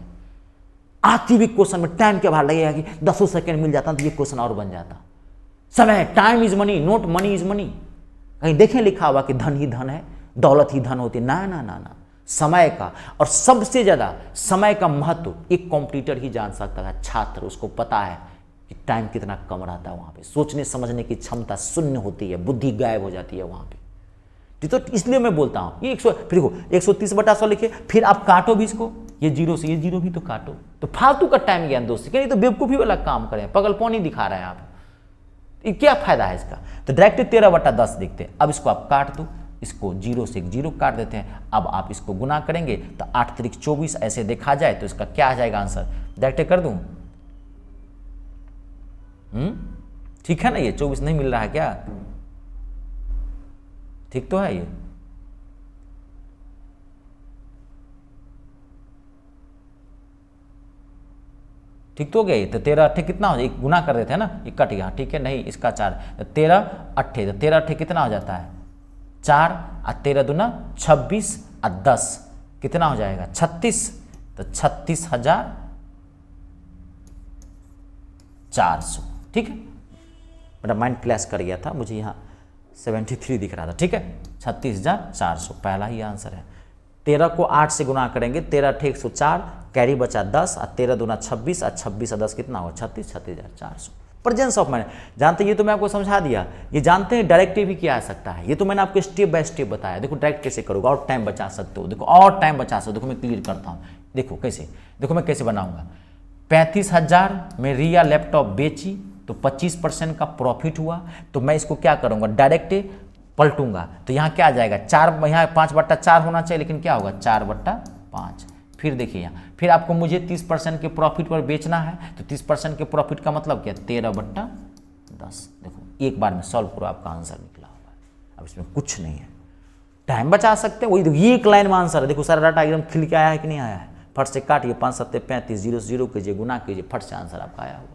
आती भी क्वेश्चन में टाइम के बाहर लगेगा कि 10 सेकंड मिल जाता तो ये क्वेश्चन और बन जाता। समय, time is money, note money is money. कहीं देखें लिखा हुआ कि धन ही धन है, दौलत ही धन होती है, ना ना ना ना। समय का, और सबसे ज्यादा समय का महत्व एक कॉम्पिटिटर ही जान सकता है, छात्र, उसको पता है कि टाइम कितना कम रहता है वहां पे, सोचने समझने की क्षमता शून्य होती है, बुद्धि गायब हो जाती है वहां पे। तो इसलिए मैं बोलता हूं ये 100, फिर देखो 130/100 लिखे, फिर आप काटो भी इसको, ये जीरो से ये जीरो भी तो काटो, तो फालतू का टाइम गया दोस्त, नहीं तो बेवकूफी वाला काम करें, पगलपौनी दिखा रहे हैं आप, क्या फायदा है इसका। तो डायरेक्ट 13/10 दिखते हैं। अब इसको आप काट दो, इसको 0 से 0 काट देते हैं। अब आप इसको गुना करेंगे तो 8 × 24 ऐसे देखा जाए तो इसका क्या आ जाएगा आंसर, डायरेक्ट कर दूं, ठीक है ना। ये 24 नहीं मिल रहा है क्या, ठीक तो है ये, ठीक तो हो गया। तो 13 8 कितना हो जाए, एक गुना कर देते हैं ना, ये कट गया, ठीक है, नहीं इसका 4, 13 8, तो 13 8 कितना हो जाता है 4, और 13 दूना 26, और 10 कितना हो जाएगा 36, तो 36,400, ठीक है। मेरा माइंड क्लैश कर गया था, मुझे यहाँ 73 दिख रहा था, ठीक है। 36,400 पहला ही आंसर है। 13 को 8 से गुना करेंगे, 13 8 104, कैरी बचा 10, और 13 दूना 26, और 26 और 10 कितना होगा 36, 36,400। प्रेजेंस ऑफ माइंड जानते हैं, ये तो मैं आपको समझा दिया। ये जानते हैं डायरेक्ट भी किया जा सकता है, ये तो मैंने आपको स्टेप बाय स्टेप बताया। देखो डायरेक्ट कैसे करोगे, और टाइम बचा सकते हो, देखो और टाइम बचा सकते हो। देखो मैं क्लियर करता हूँ, देखो कैसे, देखो मैं कैसे बनाऊंगा। 35,000 में रिया लैपटॉप बेची तो 25% का प्रॉफिट हुआ, तो मैं इसको क्या करूंगा, डायरेक्ट पलटूंगा। तो यहाँ क्या आ जाएगा 4, यहाँ 5/4 होना चाहिए, लेकिन क्या होगा 4/5। फिर देखिए यहाँ, फिर आपको मुझे 30% के प्रॉफिट पर बेचना है, तो 30% के प्रॉफिट का मतलब क्या 13/10। देखो एक बार में सॉल्व करो, आपका आंसर निकला हुआ है। अब इसमें कुछ नहीं है, टाइम बचा सकते हैं, वही एक लाइन में आंसर है। देखो सारा डाटा एकदम खिल के आया है कि नहीं आया है, फट से काटिए, 5 7 35, 0 से 0 कीजिए, गुना कीजिए, फट से आंसर आपका आया हुआ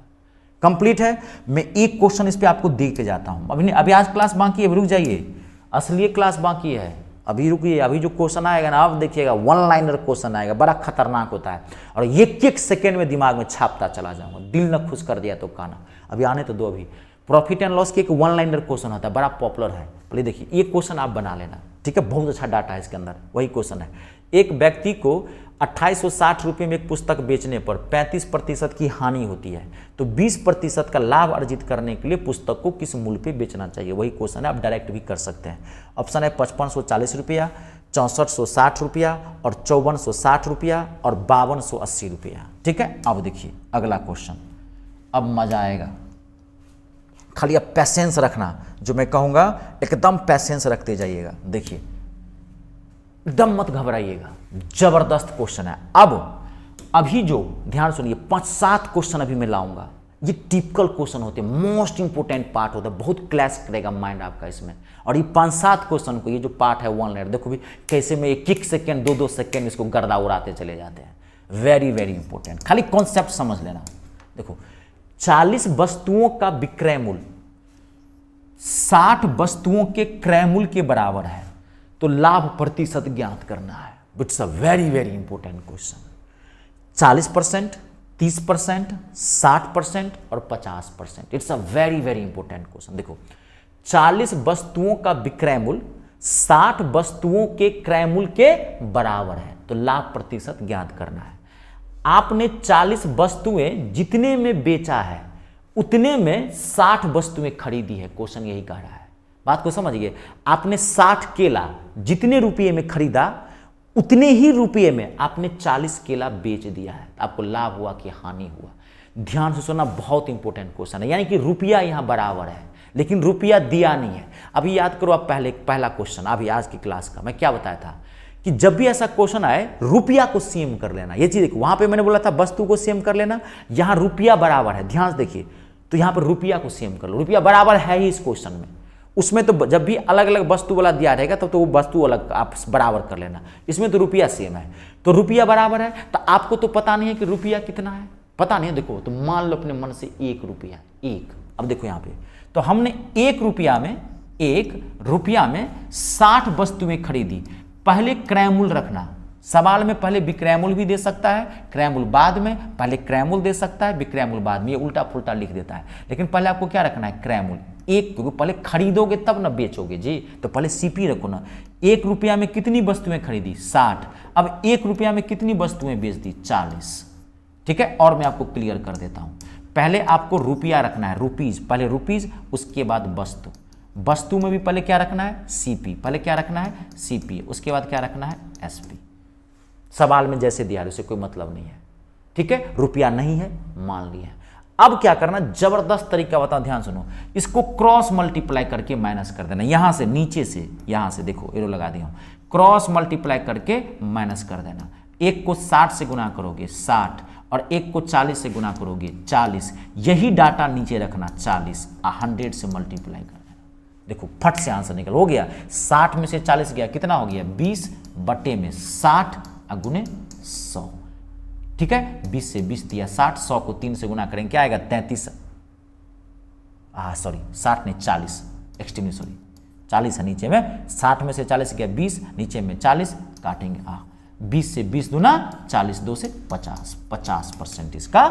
कंप्लीट है। मैं एक क्वेश्चन इस पे आपको दे के जाता हूं, अभी आज क्लास बाकी है, रुक जाइए, असली क्लास बाकी है, अभी रुकिए। अभी जो क्वेश्चन आएगा ना, अब देखिएगा, 1 लाइनर क्वेश्चन आएगा, बड़ा खतरनाक होता है, और एक सेकेंड में दिमाग में छापता चला जाऊंगा, दिल न खुश कर दिया तो कहना। अभी आने तो दो, अभी प्रॉफिट एंड लॉस की एक 1 लाइनर क्वेश्चन होता है, बड़ा पॉपुलर है। पहले देखिए, ये क्वेश्चन आप बना लेना, ठीक है, बहुत अच्छा डाटा है इसके अंदर। वही क्वेश्चन है, एक व्यक्ति को 2860 रुपये में एक पुस्तक बेचने पर 35% की हानि होती है, तो 20% का लाभ अर्जित करने के लिए पुस्तक को किस मूल्य पे बेचना चाहिए। वही क्वेश्चन है, आप डायरेक्ट भी कर सकते हैं। ऑप्शन है 5540 रुपया, 6460 रुपया और 5460 रुपया और 5280 रुपया। ठीक है, अब देखिए अगला क्वेश्चन, अब मजा आएगा। खाली अब पैसेंस रखना, जो मैं कहूँगा एकदम पैसेंस रखते जाइएगा। देखिए एकदम मत घबराइएगा, जबरदस्त क्वेश्चन है। अब अभी जो ध्यान सुनिए, 5-7 क्वेश्चन अभी मैं लाऊंगा, ये टिपिकल क्वेश्चन होते हैं, मोस्ट इंपोर्टेंट पार्ट होता है, बहुत क्लैश करेगा माइंड आपका इसमें। और ये 5-7 क्वेश्चन को, ये जो पार्ट है 1 लाइन, देखो भी कैसे में 1-1 सेकेंड 2-2 सेकेंड इसको गर्दा उड़ाते चले जाते हैं। वेरी वेरी इंपॉर्टेंट, खाली कॉन्सेप्ट समझ लेना। देखो 40 वस्तुओं का विक्रय मूल्य 60 वस्तुओं के क्रय मूल्य के बराबर है, तो लाभ प्रतिशत ज्ञात करना है। It's a very very important question. 40%, 30%, 60% और 50%। It's a very very important question. देखो 40 वस्तुओं का विक्रय मूल्य 60 वस्तुओं के क्रय मूल्य के बराबर है, तो लाभ प्रतिशत ज्ञात करना है। आपने 40 वस्तुएं जितने में बेचा है उतने में 60 वस्तुएं खरीदी है, क्वेश्चन यही कह रहा है। बात को समझिए, आपने 60 केला जितने रुपये में खरीदा उतने ही रुपये में आपने 40 केला बेच दिया है, आपको लाभ हुआ कि हानि हुआ। ध्यान से सुनना, बहुत इंपॉर्टेंट क्वेश्चन है। यानी कि रुपया यहां बराबर है लेकिन रुपया दिया नहीं है। अभी याद करो आप पहला क्वेश्चन, अभी आज की क्लास का मैं क्या बताया था कि जब भी ऐसा क्वेश्चन आए रुपया को सेम कर लेना। ये चीज देखो, वहां पे मैंने बोला था वस्तु को सेम कर लेना, यहां रुपया बराबर है, ध्यान से देखिए, तो यहां पर रुपया को सेम कर लो। रुपया बराबर है ही इस क्वेश्चन में, उसमें तो जब भी अलग अलग वस्तु वाला दिया रहेगा तब तो वो वस्तु अलग आप बराबर कर लेना। इसमें तो रुपया सेम है, तो रुपया बराबर है, तो आपको तो पता नहीं है कि रुपया कितना है, पता नहीं। देखो तो मान लो अपने मन से 1 रुपया, 1। अब देखो यहाँ पे तो हमने 1 रुपया में 60 वस्तुएं खरीदी। पहले क्रय मूल्य रखना, सवाल में पहले विक्रय मूल्य भी दे सकता है, क्रय मूल्य बाद में, पहले क्रय मूल्य दे सकता है, विक्रय मूल्य बाद में, ये उल्टा पुल्टा लिख देता है। लेकिन पहले आपको क्या रखना है, क्रय मूल्य। 1, क्योंकि पहले खरीदोगे तब ना बेचोगे जी, तो पहले सीपी रखो ना। 1 रुपया में कितनी वस्तुएं खरीदी, 60। अब 1 रुपया में कितनी वस्तुएं बेच दी, 40। ठीक है, और मैं आपको क्लियर कर देता हूं। पहले आपको रुपया रखना है, रुपीज, पहले रुपीज, उसके बाद वस्तु। वस्तु में भी पहले क्या रखना है, सीपी, पहले क्या रखना है, सीपी, उसके बाद क्या रखना है, एसपी। सवाल में जैसे दिया है उससे कोई मतलब नहीं है। ठीक है, रुपया नहीं है, मान लिया। अब क्या करना, जबरदस्त तरीका बता, ध्यान सुनो। इसको क्रॉस मल्टीप्लाई करके माइनस कर देना, यहां से नीचे से, यहां से देखो एरो लगा दिया, क्रॉस मल्टीप्लाई करके माइनस कर देना। 1 को 60 से गुना करोगे 60, और 1 को 40 से गुना करोगे 40। यही डाटा नीचे रखना 40, 100 से मल्टीप्लाई कर देना। देखो फट से आंसर निकल, हो गया। 60 में से 40 गया, कितना हो गया, 20/60 गुने 100। ठीक है, 20 से 20 दिया 60, 100 को 3 से गुना करेंगे, क्या आएगा, 33। सॉरी 60 नहीं 40, एक्सट्रीमली सॉरी, 40 है नीचे में, 60 में से 40 गया 20, नीचे में 40 काटेंगे, 20 से 20 दूना 40, 2 से 50, 50% इसका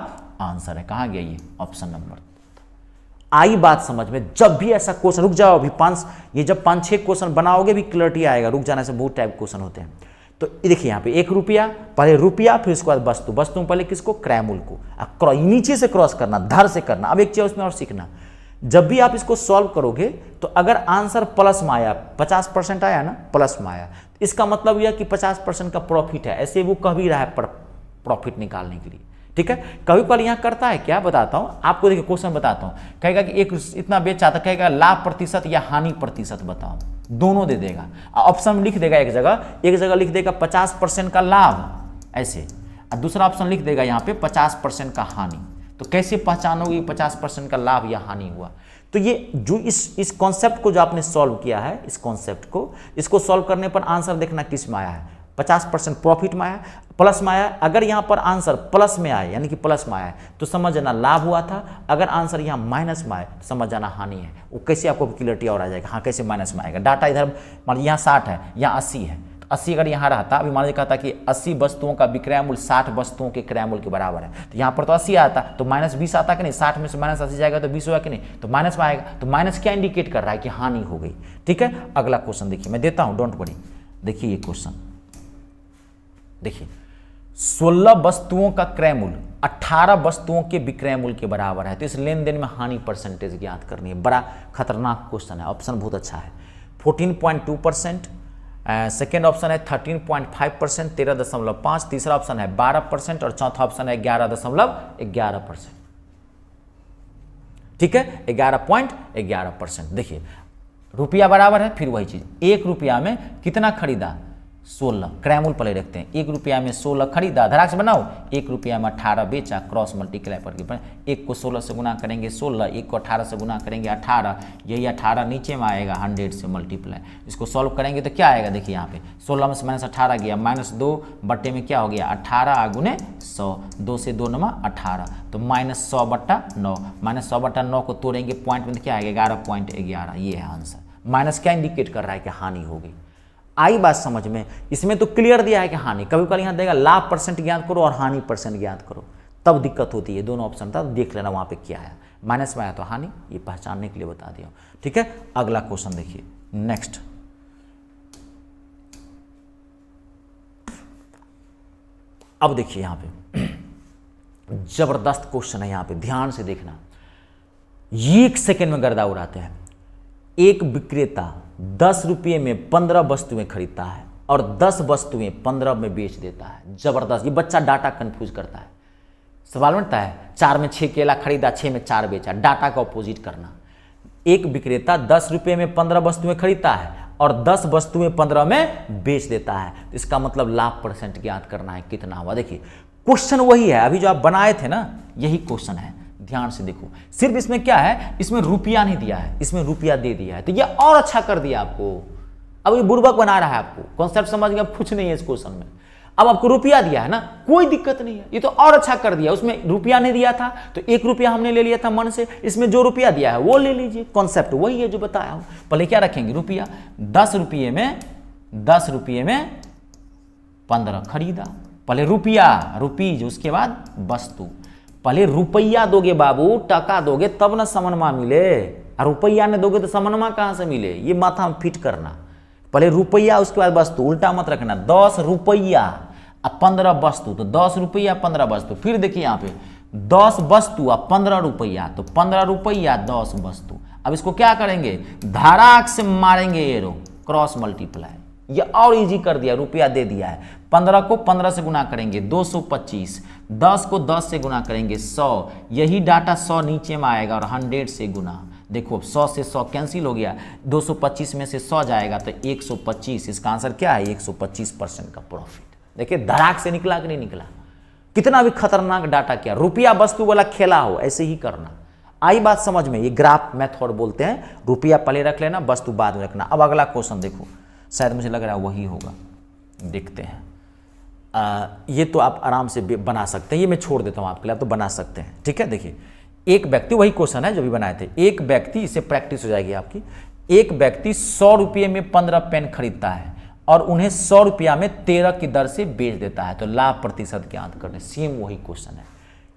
आंसर है। कहाँ गया ये, ऑप्शन नंबर। आई बात समझ में। जब भी ऐसा क्वेश्चन, रुक जाओ अभी, ये जब 5-6 क्वेश्चन बनाओगे भी क्लैरिटी आएगा, रुक जाने से बहुत टाइप क्वेश्चन होते हैं। तो देखिए यहाँ पे 1 रुपया, पहले रुपया, फिर उसके बाद वस्तु, वस्तु में पहले किसको, क्रय मूल्य को, नीचे से क्रॉस करना, धर से करना। अब एक चीज उसमें और सीखना, जब भी आप इसको सॉल्व करोगे तो अगर आंसर प्लस में आया, 50% आया ना, प्लस में आया, इसका मतलब यह कि 50% का प्रॉफिट है, ऐसे वो कह भी रहा है प्रॉफिट निकालने के लिए। ठीक है, कभी कभी यहाँ करता है क्या, बताता हूँ आपको, देखिए क्वेश्चन बताता हूँ। कहेगा कि एक इतना बेचा था, कहेगा लाभ प्रतिशत या हानि प्रतिशत बताओ, दोनों दे देगा। ऑप्शन में लिख देगा, एक जगह लिख देगा 50% का लाभ ऐसे, और दूसरा ऑप्शन लिख देगा यहाँ पे 50% का हानि। तो कैसे पहचानोगे 50% का लाभ या हानि हुआ। तो ये जो इस कॉन्सेप्ट को जो आपने सॉल्व किया है, इस कॉन्सेप्ट को, इसको सॉल्व करने पर आंसर देखना किस में आया है, 50% प्रॉफिट में आया, प्लस में आया। अगर यहाँ पर आंसर प्लस में आए, यानी कि प्लस में आया, तो समझ जाना लाभ हुआ था। अगर आंसर यहाँ माइनस में आए तो समझ जाना हानि है। वो कैसे आपको क्लियरिटी और आ जाएगा, हाँ कैसे माइनस में आएगा। डाटा इधर मान लीजिए यहाँ 60 है, यहाँ 80 है, तो 80 अगर यहाँ रहता, अभी मान लीजिए कहता कि 80 वस्तुओं का विक्रय मूल्य 60 वस्तुओं के क्रय मूल्य के बराबर है, तो यहाँ पर तो 80 आता, तो -20 आता कि नहीं, 60 में से -80 जाएगा तो 20 होगा कि नहीं, तो माइनस में आएगा। तो माइनस क्या इंडिकेट कर रहा है कि हानि हो गई। ठीक है, अगला क्वेश्चन देखिए, मैं देता हूँ, डोंट वरी। देखिए ये क्वेश्चन देखिए, 16 वस्तुओं का क्रय मूल्य 18 वस्तुओं के विक्रय मूल्य के बराबर है, तो इस लेन देन में हानि परसेंटेज ज्ञात करनी है। बड़ा खतरनाक क्वेश्चन है, ऑप्शन बहुत अच्छा है। 14.2%, सेकेंड ऑप्शन है 13.5%, 13.5, तीसरा ऑप्शन है 12% और चौथा ऑप्शन है 11.11%। ठीक है, 11.11%। देखिए रुपया बराबर है, फिर वही चीज, 1 रुपया में कितना खरीदा, 16, क्रैमुल पहले रखते हैं, 1 रुपया में 16 खरीदा, धराक से बनाओ, 1 रुपया में 18 बेचा, क्रॉस मल्टीप्लाई करके 1 को 16 से गुना करेंगे 16, 1 को 18 से गुना करेंगे 18, यही 18 नीचे में आएगा 100 से मल्टीप्लाई। इसको सॉल्व करेंगे तो क्या आएगा, देखिए यहाँ पे 16 में से -18 गया, -2 बट्टे में क्या हो गया 18 गुने 100, 2 से 2 नमा 18, तो -100/9, -100/9 को तोड़ेंगे पॉइंट में तो क्या आएगा 11.11, ये है आंसर। माइनस क्या इंडिकेट कर रहा है कि हानि होगी। आई बात समझ में, इसमें तो क्लियर दिया है कि हानि, कभी कभी यहाँ देगा लाभ % ज्ञात करो और हानि % ज्ञात करो, तब दिक्कत होती है। दोनों ऑप्शन था, देख लेना वहाँ पे क्या है, माइनस में आया तो हानि, ये पहचानने के लिए बता दिया। ठीक है, अगला क्वेश्चन देखिए नेक्स्ट। अब देखिए यहाँ पे जबरदस्त क्वेश्चन है, यहाँ पे ध्यान से देखना, ये 1 सेकेंड में गर्दा उड़ाते हैं। एक विक्रेता 10 रुपये में 15 वस्तुएं खरीदता है और 10 वस्तुएं 15 में बेच देता है। जबरदस्त, ये बच्चा डाटा कंफ्यूज करता है। सवाल बनता है 4 में 6 केला खरीदा, 6 में 4 बेचा, डाटा का अपोजिट करना। एक विक्रेता 10 रुपये में 15 वस्तुएं खरीदता है और 10 वस्तुएं 15 में बेच देता है, तो इसका मतलब लाभ % ज्ञात करना है, कितना हुआ। देखिए क्वेश्चन वही है, अभी जो आप बनाए थे ना, यही क्वेश्चन है, ध्यान से देखो। सिर्फ इसमें क्या है, इसमें रुपया नहीं दिया है, इसमें रुपया दे दिया है, तो ये और अच्छा कर दिया आपको। अब ये बुर्बक बना रहा है आपको, कॉन्सेप्ट समझ गए, कुछ नहीं है इस क्वेश्चन में। अब आपको रुपया दिया है ना, कोई दिक्कत नहीं है, ये तो और अच्छा कर दिया। उसमें रुपया नहीं दिया था तो 1 रुपया हमने ले लिया था मन से, इसमें जो रुपया दिया है वो ले लीजिए। कॉन्सेप्ट वही है जो बताया हूं। पहले क्या रखेंगे, रुपया, 10 रुपये में 15 खरीदा, पहले रुपया, रुपीज, उसके बाद वस्तु। पहले रुपया दोगे बाबू, टका दोगे तब ना समनमा मिले, और रुपया नहीं दोगे तो समनमा कहां से मिले, ये माथा में फिट करना। पहले रुपया उसके बाद वस्तु, उल्टा मत रखना। 10 रुपया और 15 वस्तु, तो 10 रुपया 15 वस्तु। फिर देखिए यहाँ पे 10 वस्तु और 15 रुपया, तो 15 रुपया 10 वस्तु। अब इसको क्या करेंगे, धड़ाक से मारेंगे एरो, क्रॉस मल्टीप्लाई, ये और इजी कर दिया, रुपया दे दिया है। 15 को 15 से गुना करेंगे 225, 10 को 10 से गुना करेंगे 100, यही डाटा 100 नीचे में आएगा और 100 से गुना। देखो 100 से 100 कैंसिल हो गया, 225 में से 100 जाएगा तो 125, इसका आंसर क्या है 125% का प्रॉफिट। देखिए धड़ाक से निकला कि नहीं निकला, कितना भी खतरनाक डाटा किया। रुपया वस्तु वाला खेला हो, ऐसे ही करना। आई बात समझ में, ये ग्राफ मेथड बोलते हैं, रुपया पहले रख लेना, वस्तु बाद में रखना। अब अगला क्वेश्चन देखो, शायद मुझे लग रहा है वही होगा, देखते हैं। ये तो आप आराम से बना सकते हैं, ये मैं छोड़ देता हूँ आपके लिए, आप तो बना सकते हैं। ठीक है, देखिए एक व्यक्ति, वही क्वेश्चन है जो भी बनाए थे, एक व्यक्ति, इससे प्रैक्टिस हो जाएगी आपकी। एक व्यक्ति 100 रुपये में 15 पेन खरीदता है और उन्हें 100 रुपया में 13 की दर से बेच देता है, तो लाभ % ज्ञात करने। सेम वही क्वेश्चन है।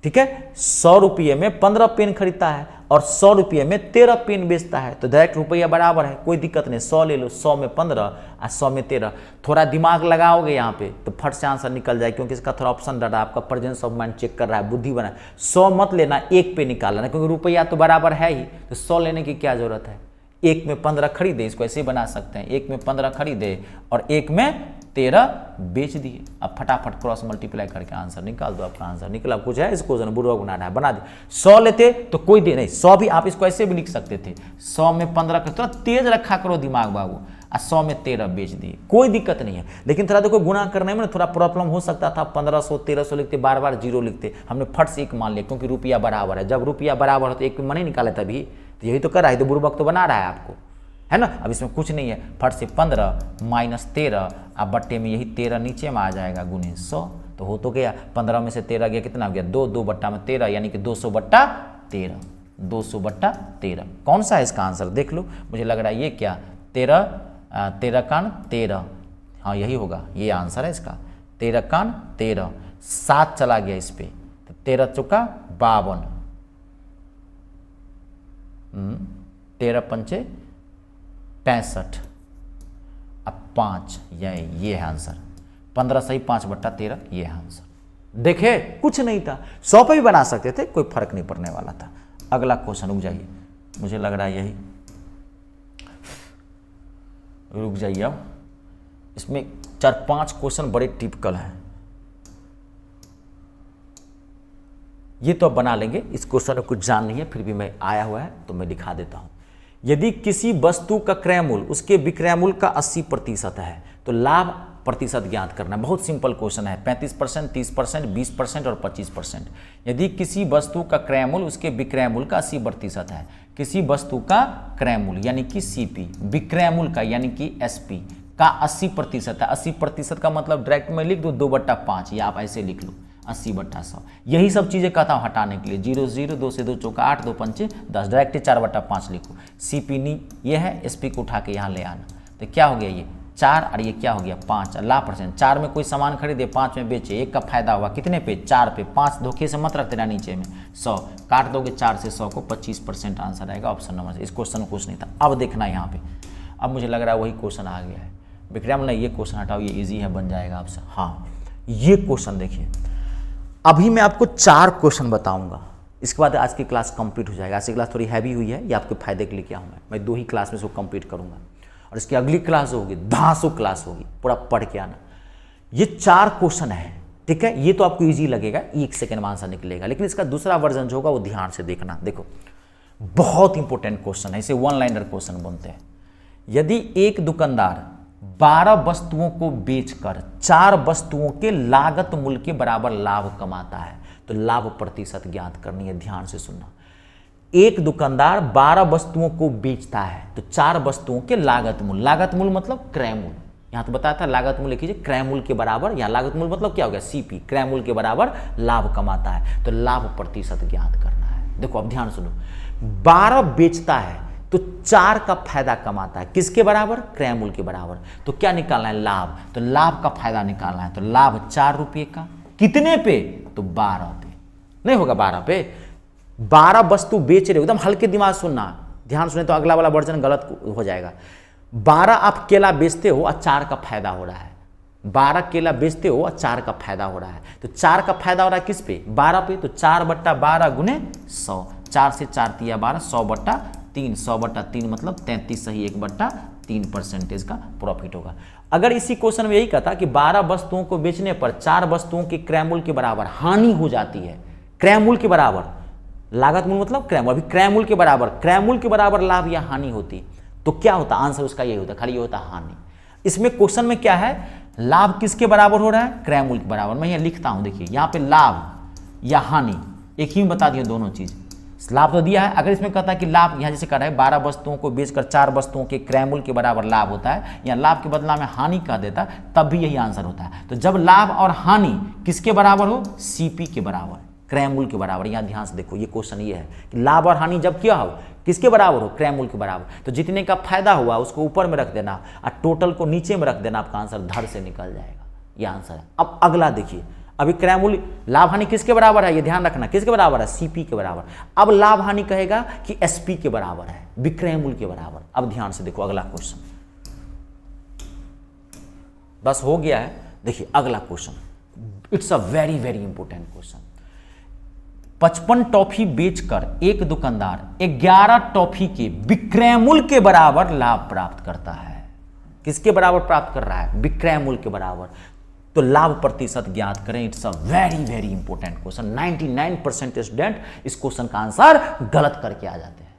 ठीक है, 100 रुपये में 15 पेन खरीदता है और 100 रुपये में 13 पेन बेचता है, तो डायरेक्ट रुपया बराबर है, कोई दिक्कत नहीं। 100 ले लो, 100 में 15 और 100 में 13। थोड़ा दिमाग लगाओगे यहाँ पे तो फट से आंसर निकल जाए, क्योंकि इसका थोड़ा ऑप्शन डाटा आपका प्रेजेंस ऑफ माइंड चेक कर रहा है, बुद्धि बना। 100 मत लेना, 1 पे निकालना, क्योंकि रुपया तो बराबर है ही, तो 100 लेने की क्या जरूरत है। 1 में 15 खरीदे, इसको ऐसे बना सकते हैं, 1 में 15 खरीदे और 1 में 13 बेच दिए। अब फटाफट क्रॉस मल्टीप्लाई करके आंसर निकाल दो, आपका आंसर निकला। कुछ है इस क्वेश्चन बुरा बनाना है, बना दे। 100 लेते तो कोई दे नहीं, 100 भी आप इसको ऐसे भी लिख सकते थे, 100 में 15 कर, थोड़ा तेज रखा करो दिमाग बाबू, और 100 में 13 बेच दिए, कोई दिक्कत नहीं है। लेकिन थोड़ा देखो गुना करने में थोड़ा प्रॉब्लम हो सकता था, 1500 1300 लिखते, बार बार 0 लिखते, हमने फट से 1 मान लिया, क्योंकि रुपया बराबर है। जब रुपया बराबर हो तो 1 मन ही निकाले तभी, तो यही तो कर रहा है, तो बुर्बक तो बना रहा है आपको, है ना। अब इसमें कुछ नहीं है, फट से 15 माइनस 13, अब बट्टे में यही 13 नीचे में आ जाएगा गुने 100, तो हो तो गया। 15 में से 13 गया, कितना हो गया 2, 2 बट्टा में 13, यानी कि 200/13, 200/13। कौन सा है इसका आंसर देख लो, मुझे लग रहा है ये क्या 13 कान 13, हाँ यही होगा, ये आंसर है इसका। 13 कान 13, 7 चला गया इस पे, तो 13 चौका 52, 13 पंचे 65, अब 5, ये है आंसर। 15 सही 5/13, ये है आंसर। देखे कुछ नहीं था, 100 पे भी बना सकते थे, कोई फर्क नहीं पड़ने वाला था। अगला क्वेश्चन, रुक जाइए, मुझे लग रहा है यही, रुक जाइए। अब इसमें 4-5 क्वेश्चन बड़े टिपिकल हैं, ये तो अब बना लेंगे। इस क्वेश्चन में कुछ जान नहीं है, फिर भी मैं आया हुआ है तो मैं दिखा देता हूं। यदि किसी वस्तु का क्रय मूल्य उसके विक्रय मूल्य का 80% है तो लाभ प्रतिशत ज्ञात करना। बहुत सिंपल क्वेश्चन है, 35%, 30%, 20% और 25%। यदि किसी वस्तु का क्रय मूल्य उसके विक्रय मूल्य का 80% है, किसी वस्तु का क्रय मूल्य यानी कि सीपी, विक्रय मूल्य का यानी कि एसपी का 80% है। 80% का मतलब डायरेक्ट में लिख दो 2/5, या आप ऐसे लिख लो 80/100। यही सब चीज़ें कहता हूँ हटाने के लिए। 0 0 2 से 2 चौका 8, 2 पंचे 10, डायरेक्ट 4/5 लिखो। सीपी नी ये है, एसपी को उठा के यहाँ ले आना, तो क्या हो गया ये 4 और ये क्या हो गया 5। लाभ परसेंट, 4 में कोई सामान खरीदे 5 में बेचे, 1 का फायदा हुआ कितने पे 4 पे, 5 धोखे से मत रख देना नीचे में 100, काट दोगे 4 से 100 को 25% आंसर आएगा ऑप्शन नंबर से। इस क्वेश्चन में कुछ नहीं था। अब देखना यहाँ पे, अब मुझे लग रहा है वही क्वेश्चन आ गया है। विक्रम नहीं, ये क्वेश्चन हटाओ, ये ईजी है, बन जाएगा आपसे। हाँ ये क्वेश्चन देखिए, अभी मैं आपको 4 क्वेश्चन बताऊंगा, इसके बाद आज की क्लास कंप्लीट हो जाएगा। आज की क्लास थोड़ी हैवी हुई है, ये आपके फायदे के लिए क्या हूँ मैं 2 ही क्लास में इसको कंप्लीट करूंगा, और इसकी अगली क्लास होगी, धांसू क्लास होगी, पूरा पढ़ के आना। ये 4 क्वेश्चन है, ठीक है। ये तो आपको इजी लगेगा, 1 सेकेंड में आंसर निकलेगा, लेकिन इसका दूसरा वर्जन जो होगा वो ध्यान से देखना। देखो बहुत इंपॉर्टेंट क्वेश्चन है, इसे 1 लाइनर क्वेश्चन बोलते हैं। यदि एक दुकानदार 12 वस्तुओं को बेचकर 4 वस्तुओं के लागत मूल्य के बराबर लाभ कमाता है तो लाभ प्रतिशत ज्ञात करनी है। ध्यान से सुनना, एक दुकानदार 12 वस्तुओं को बेचता है तो 4 वस्तुओं के लागत मूल्य, लागत मूल्य मतलब क्रय मूल्य, यहां तो बताया था लागत मूल्य कीजिए क्रय मूल्य के बराबर, या लागत मूल्य मतलब क्या हो गया सीपी, क्रय मूल्य के बराबर लाभ कमाता है तो लाभ प्रतिशत ज्ञात करना है। देखो अब ध्यान सुनो, 12 बेचता है तो 4 का फायदा कमाता है, किसके बराबर, क्रय मूल्य के बराबर। तो क्या निकालना है लाभ, तो लाभ का फायदा निकालना है। तो लाभ 4 रुपये का, कितने पे, तो 12 पे, नहीं होगा 12 पे। 12 वस्तु बेच रहे हो, एकदम हल्के दिमाग सुनना, ध्यान सुने तो अगला वाला वर्जन गलत हो जाएगा। 12 आप केला बेचते हो और 4 का फायदा हो रहा है, 12 केला बेचते हो और 4 का फायदा हो रहा है, तो 4 का फायदा हो रहा है किस पे, 12 पे, तो 4/12 गुने 100, 4 से 4 तिया 12, 100/3, 100/3 मतलब 33 सही 1/3% का प्रॉफिट होगा। अगर इसी क्वेश्चन में यही कहता कि 12 वस्तुओं को बेचने पर 4 वस्तुओं के क्रय मूल्य के बराबर हानि हो जाती है, क्रय मूल्य के बराबर, लागत मूल्य मतलब क्रय मूल्य, अभी क्रय मूल्य के बराबर, क्रय मूल्य के बराबर लाभ या हानि होती तो क्या होता, आंसर उसका यही होता, खाली ये होता हानि। इसमें क्वेश्चन में क्या है, लाभ किसके बराबर हो रहा है, क्रय मूल्य के बराबर। मैं यहाँ लिखता हूं, देखिए यहाँ पे लाभ या हानि एक ही में बता दिया दोनों चीज। लाभ तो दिया है, अगर इसमें कहता है कि लाभ, यहाँ जैसे कह रहा है 12 वस्तुओं को बेचकर 4 वस्तुओं के क्रय मूल्य के बराबर लाभ होता है, या लाभ के बदला में हानि कह देता तब भी यही आंसर होता है। तो जब लाभ और हानि किसके बराबर हो, सीपी के बराबर, क्रय मूल्य के बराबर। यहाँ ध्यान से देखो, ये क्वेश्चन ये है कि लाभ और हानि जब क्या हो, किसके बराबर हो, क्रय मूल्य के बराबर। तो जितने का फायदा हुआ उसको ऊपर में रख देना और टोटल को नीचे में रख देना, आपका आंसर धड़ से निकल जाएगा, ये आंसर है। अब अगला देखिए, अभी क्रय मूल्य लाभ हानि किसके बराबर है, ये ध्यान रखना, किसके बराबर है, सीपी के बराबर। अब लाभ हानि कहेगा कि एसपी के बराबर है, विक्रय मूल्य के बराबर। अब ध्यान से देखो अगला क्वेश्चन, बस हो गया है। देखिए अगला question, it's a very very important question. 55 toffee बेचकर एक दुकानदार 11 टॉफी के विक्रय मूल्य के बराबर लाभ प्राप्त करता है। किसके बराबर प्राप्त कर रहा है, विक्रय मूल्य के बराबर। तो लाभ प्रतिशत ज्ञात करें। It's a very very important question. 99% student इस क्वेश्चन का आंसर गलत करके आ जाते हैं,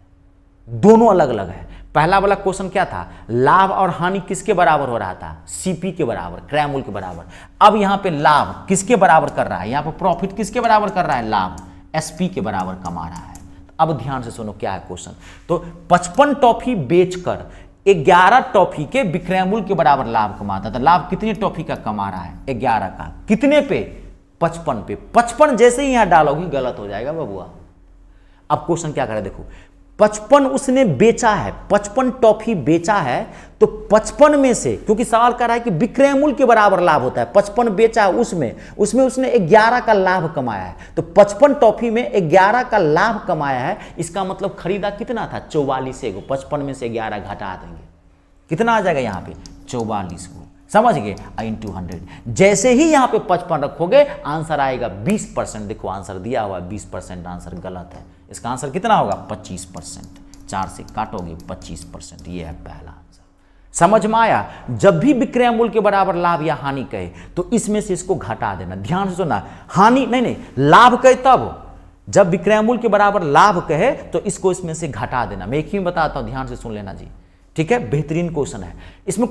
दोनों अलग अलग है। पहला वाला क्वेश्चन क्या था, लाभ और हानि किसके बराबर हो रहा था, सीपी के बराबर, क्रय मूल्य के बराबर। अब यहां पे लाभ किसके बराबर कर रहा है, यहां पे प्रॉफिट किसके बराबर कर रहा है, लाभ एसपी के बराबर कमा रहा है। अब ध्यान से सुनो क्या है क्वेश्चन। तो 55 टॉफी बेचकर 11 टॉफी के विक्रय मूल्य के बराबर लाभ कमाता था। लाभ कितनी टॉफी का कमा रहा है, 11 का, कितने पे, 55 पे। 55 जैसे ही यहां डालोगी गलत हो जाएगा बबुआ। अब क्वेश्चन क्या करे, देखो 55 उसने बेचा है, 55 टॉफी बेचा है, तो 55 में से, क्योंकि सवाल कर रहा है कि विक्रय मूल्य के बराबर लाभ होता है, 55 बेचा है उसमें उसने 11 का लाभ कमाया है। तो 55 टॉफी में 11 का लाभ कमाया है, इसका मतलब खरीदा कितना था, 44 को 55 में से 11 घटा देंगे, कितना आ जाएगा यहाँ पे 44 को, समझ गए, इंटू 100। जैसे ही यहाँ पे 55 रखोगे आंसर आएगा 20%। देखो आंसर दिया हुआ 20%, आंसर गलत है। इसका आंसर कितना होगा, 25%। 4 से काटोगे 25%, ये है पहला आंसर। समझ में आया? जब भी विक्रय मूल्य के बराबर लाभ या हानि कहे तो इसमें से इसको घटा देना। ध्यान से सुनना, हानि नहीं, लाभ कहे तब, जब विक्रय मूल्य के बराबर लाभ कहे तो इसको इसमें से घटा देना। मैं एक ही बताता हूं, ध्यान से सुन लेना जी, ठीक है? बेहतरीन क्वेश्चन है, इसमें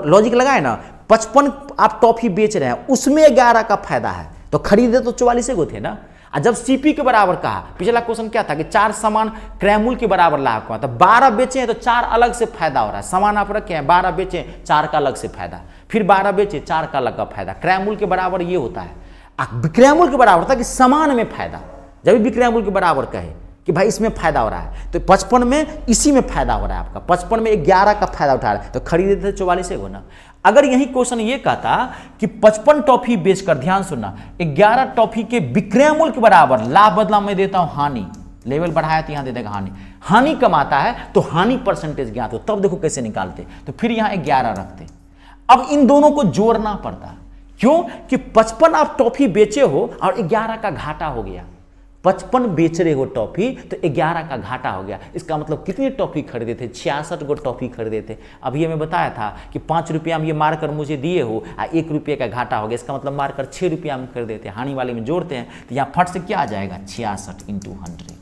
लॉजिक लगाए ना। 55 आप टॉफी बेच रहे हैं, उसमें 11 का फायदा है, तो खरीदे तो 44 गो थे ना। और जब सीपी के बराबर कहा, पिछला क्वेश्चन क्या था कि 4 समान क्रय मूल्य के बराबर लाभ का, तो 12 बेचे हैं तो 4 अलग से फायदा हो रहा है। समान आप रखे हैं, 12 बेचे 4 का अलग से फायदा, फिर 12 बेचे 4 का अलग का फायदा। क्रय मूल्य के बराबर ये होता है, विक्रय मूल्य के बराबर होता है कि समान में फायदा। जब भी विक्रय मूल्य के बराबर कहे कि भाई इसमें फायदा हो रहा है, तो 55 में इसी में फायदा हो रहा है आपका, 55 में 11 का फायदा उठा रहा है, तो खरीदे थे 44 गो ना। अगर यही क्वेश्चन ये कहता कि 55 टॉफी बेचकर, ध्यान सुनना, 11 टॉफी के विक्रय मूल्य के बराबर लाभ बदला मैं देता हूं हानि, लेवल बढ़ाया तो यहां दे देगा हानि, हानि कमाता है तो हानि परसेंटेज ज्ञात हो, तब देखो कैसे निकालते, तो फिर यहां 11 रखते। अब इन दोनों को जोड़ना पड़ता, क्यों कि 55 आप टॉफी बेचे हो और 11 का घाटा हो गया। 55 बेच रहे हो टॉफी तो 11 का घाटा हो गया। इसका मतलब कितनी टॉफी खरीदे थे? 66 गो टॉफी खरीदे थे। अब ये मैं बताया था कि 5 रुपया में ये मारकर मुझे दिए हो और 1 रुपये का घाटा हो गया, इसका मतलब मारकर 6 रुपया में खरीदे थे। हानि वाले में जोड़ते हैं तो यहाँ फट से क्या आ जाएगा? 66 × 100।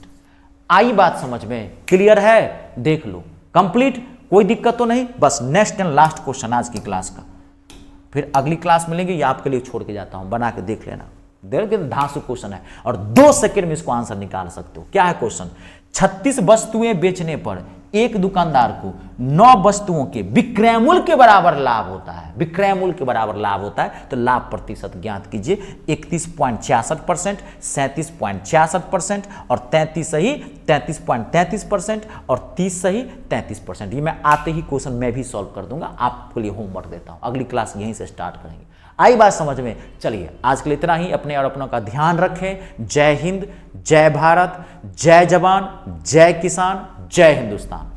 आई बात समझ में? क्लियर है? देख लो, कंप्लीट, कोई दिक्कत तो नहीं। बस नेक्स्ट एंड लास्ट क्वेश्चन आज की क्लास का, फिर अगली क्लास मिलेंगे, ये आपके लिए छोड़ के जाता हूं, बना के देख लेना। देखो धांसू क्वेश्चन है और 2 सेकंड में इसको आंसर निकाल सकते हो। क्या है क्वेश्चन? 36 वस्तुएं बेचने पर एक दुकानदार को 9 वस्तुओं के विक्रय मूल्य के बराबर लाभ होता है। विक्रय मूल्य के बराबर लाभ होता है तो लाभ प्रतिशत ज्ञात कीजिए। 31.66%, 37.66% और 33 सही 33.33% और 30 सही 33%। ये मैं आते ही क्वेश्चन मैं भी सॉल्व कर दूंगा, आपके लिए होमवर्क देता हूं। अगली क्लास यहीं से स्टार्ट करेंगे। आई बात समझ में? चलिए आज के लिए इतना ही। अपने और अपनों का ध्यान रखें। जय हिंद, जय भारत, जय जवान, जय किसान, जय हिंदुस्तान।